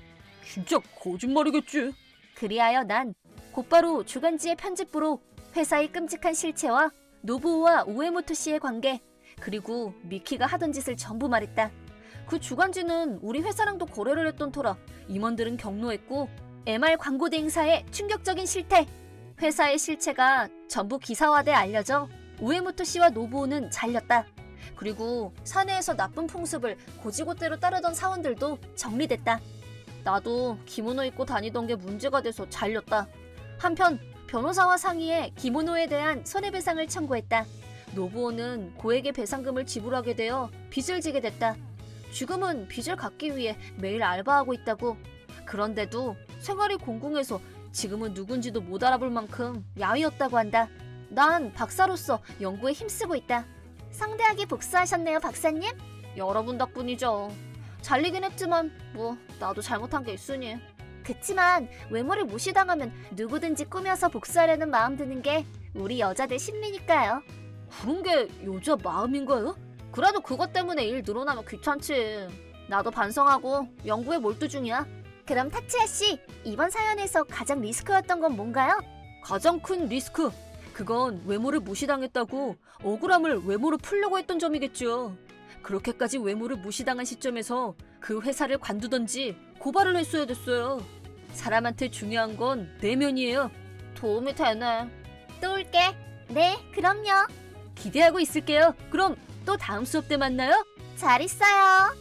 진짜 거짓말이겠지. 그리하여 난 곧바로 주간지의 편집부로 회사의 끔찍한 실체와 노부오와 우에모토 씨의 관계, 그리고 미키가 하던 짓을 전부 말했다. 그 주간지는 우리 회사랑도 거래를 했던 터라 임원들은 경로했고, MR 광고 대행사의 충격적인 실태, 회사의 실체가 전부 기사화돼 알려져 우에모토 씨와 노부오는 잘렸다. 그리고 사내에서 나쁜 풍습을 고지고대로 따르던 사원들도 정리됐다. 나도 기모노 입고 다니던 게 문제가 돼서 잘렸다. 한편 변호사와 상의해 기모노에 대한 손해배상을 청구했다. 노부오는 고액의 배상금을 지불하게 되어 빚을 지게 됐다. 지금은 빚을 갚기 위해 매일 알바하고 있다고. 그런데도 생활이 공공해서 지금은 누군지도 못 알아볼 만큼 야위었다고 한다. 난 박사로서 연구에 힘쓰고 있다. 성대하게 복수하셨네요, 박사님? 여러분 덕분이죠. 잘리긴 했지만 뭐 나도 잘못한 게 있으니. 그치만 외모를 무시당하면 누구든지 꾸며서 복수하려는 마음 드는 게 우리 여자들 심리니까요. 그런 게 여자 마음인가요? 그래도 그것 때문에 일 늘어나면 귀찮지. 나도 반성하고 연구에 몰두 중이야. 그럼 타치야 씨, 이번 사연에서 가장 리스크였던 건 뭔가요? 가장 큰 리스크. 그건 외모를 무시당했다고 억울함을 외모로 풀려고 했던 점이겠죠. 그렇게까지 외모를 무시당한 시점에서 그 회사를 관두던지 고발을 했어야 됐어요. 사람한테 중요한 건 내면이에요. 도움이 되네. 또 올게. 네, 그럼요. 기대하고 있을게요. 그럼 또 다음 수업 때 만나요. 잘 있어요.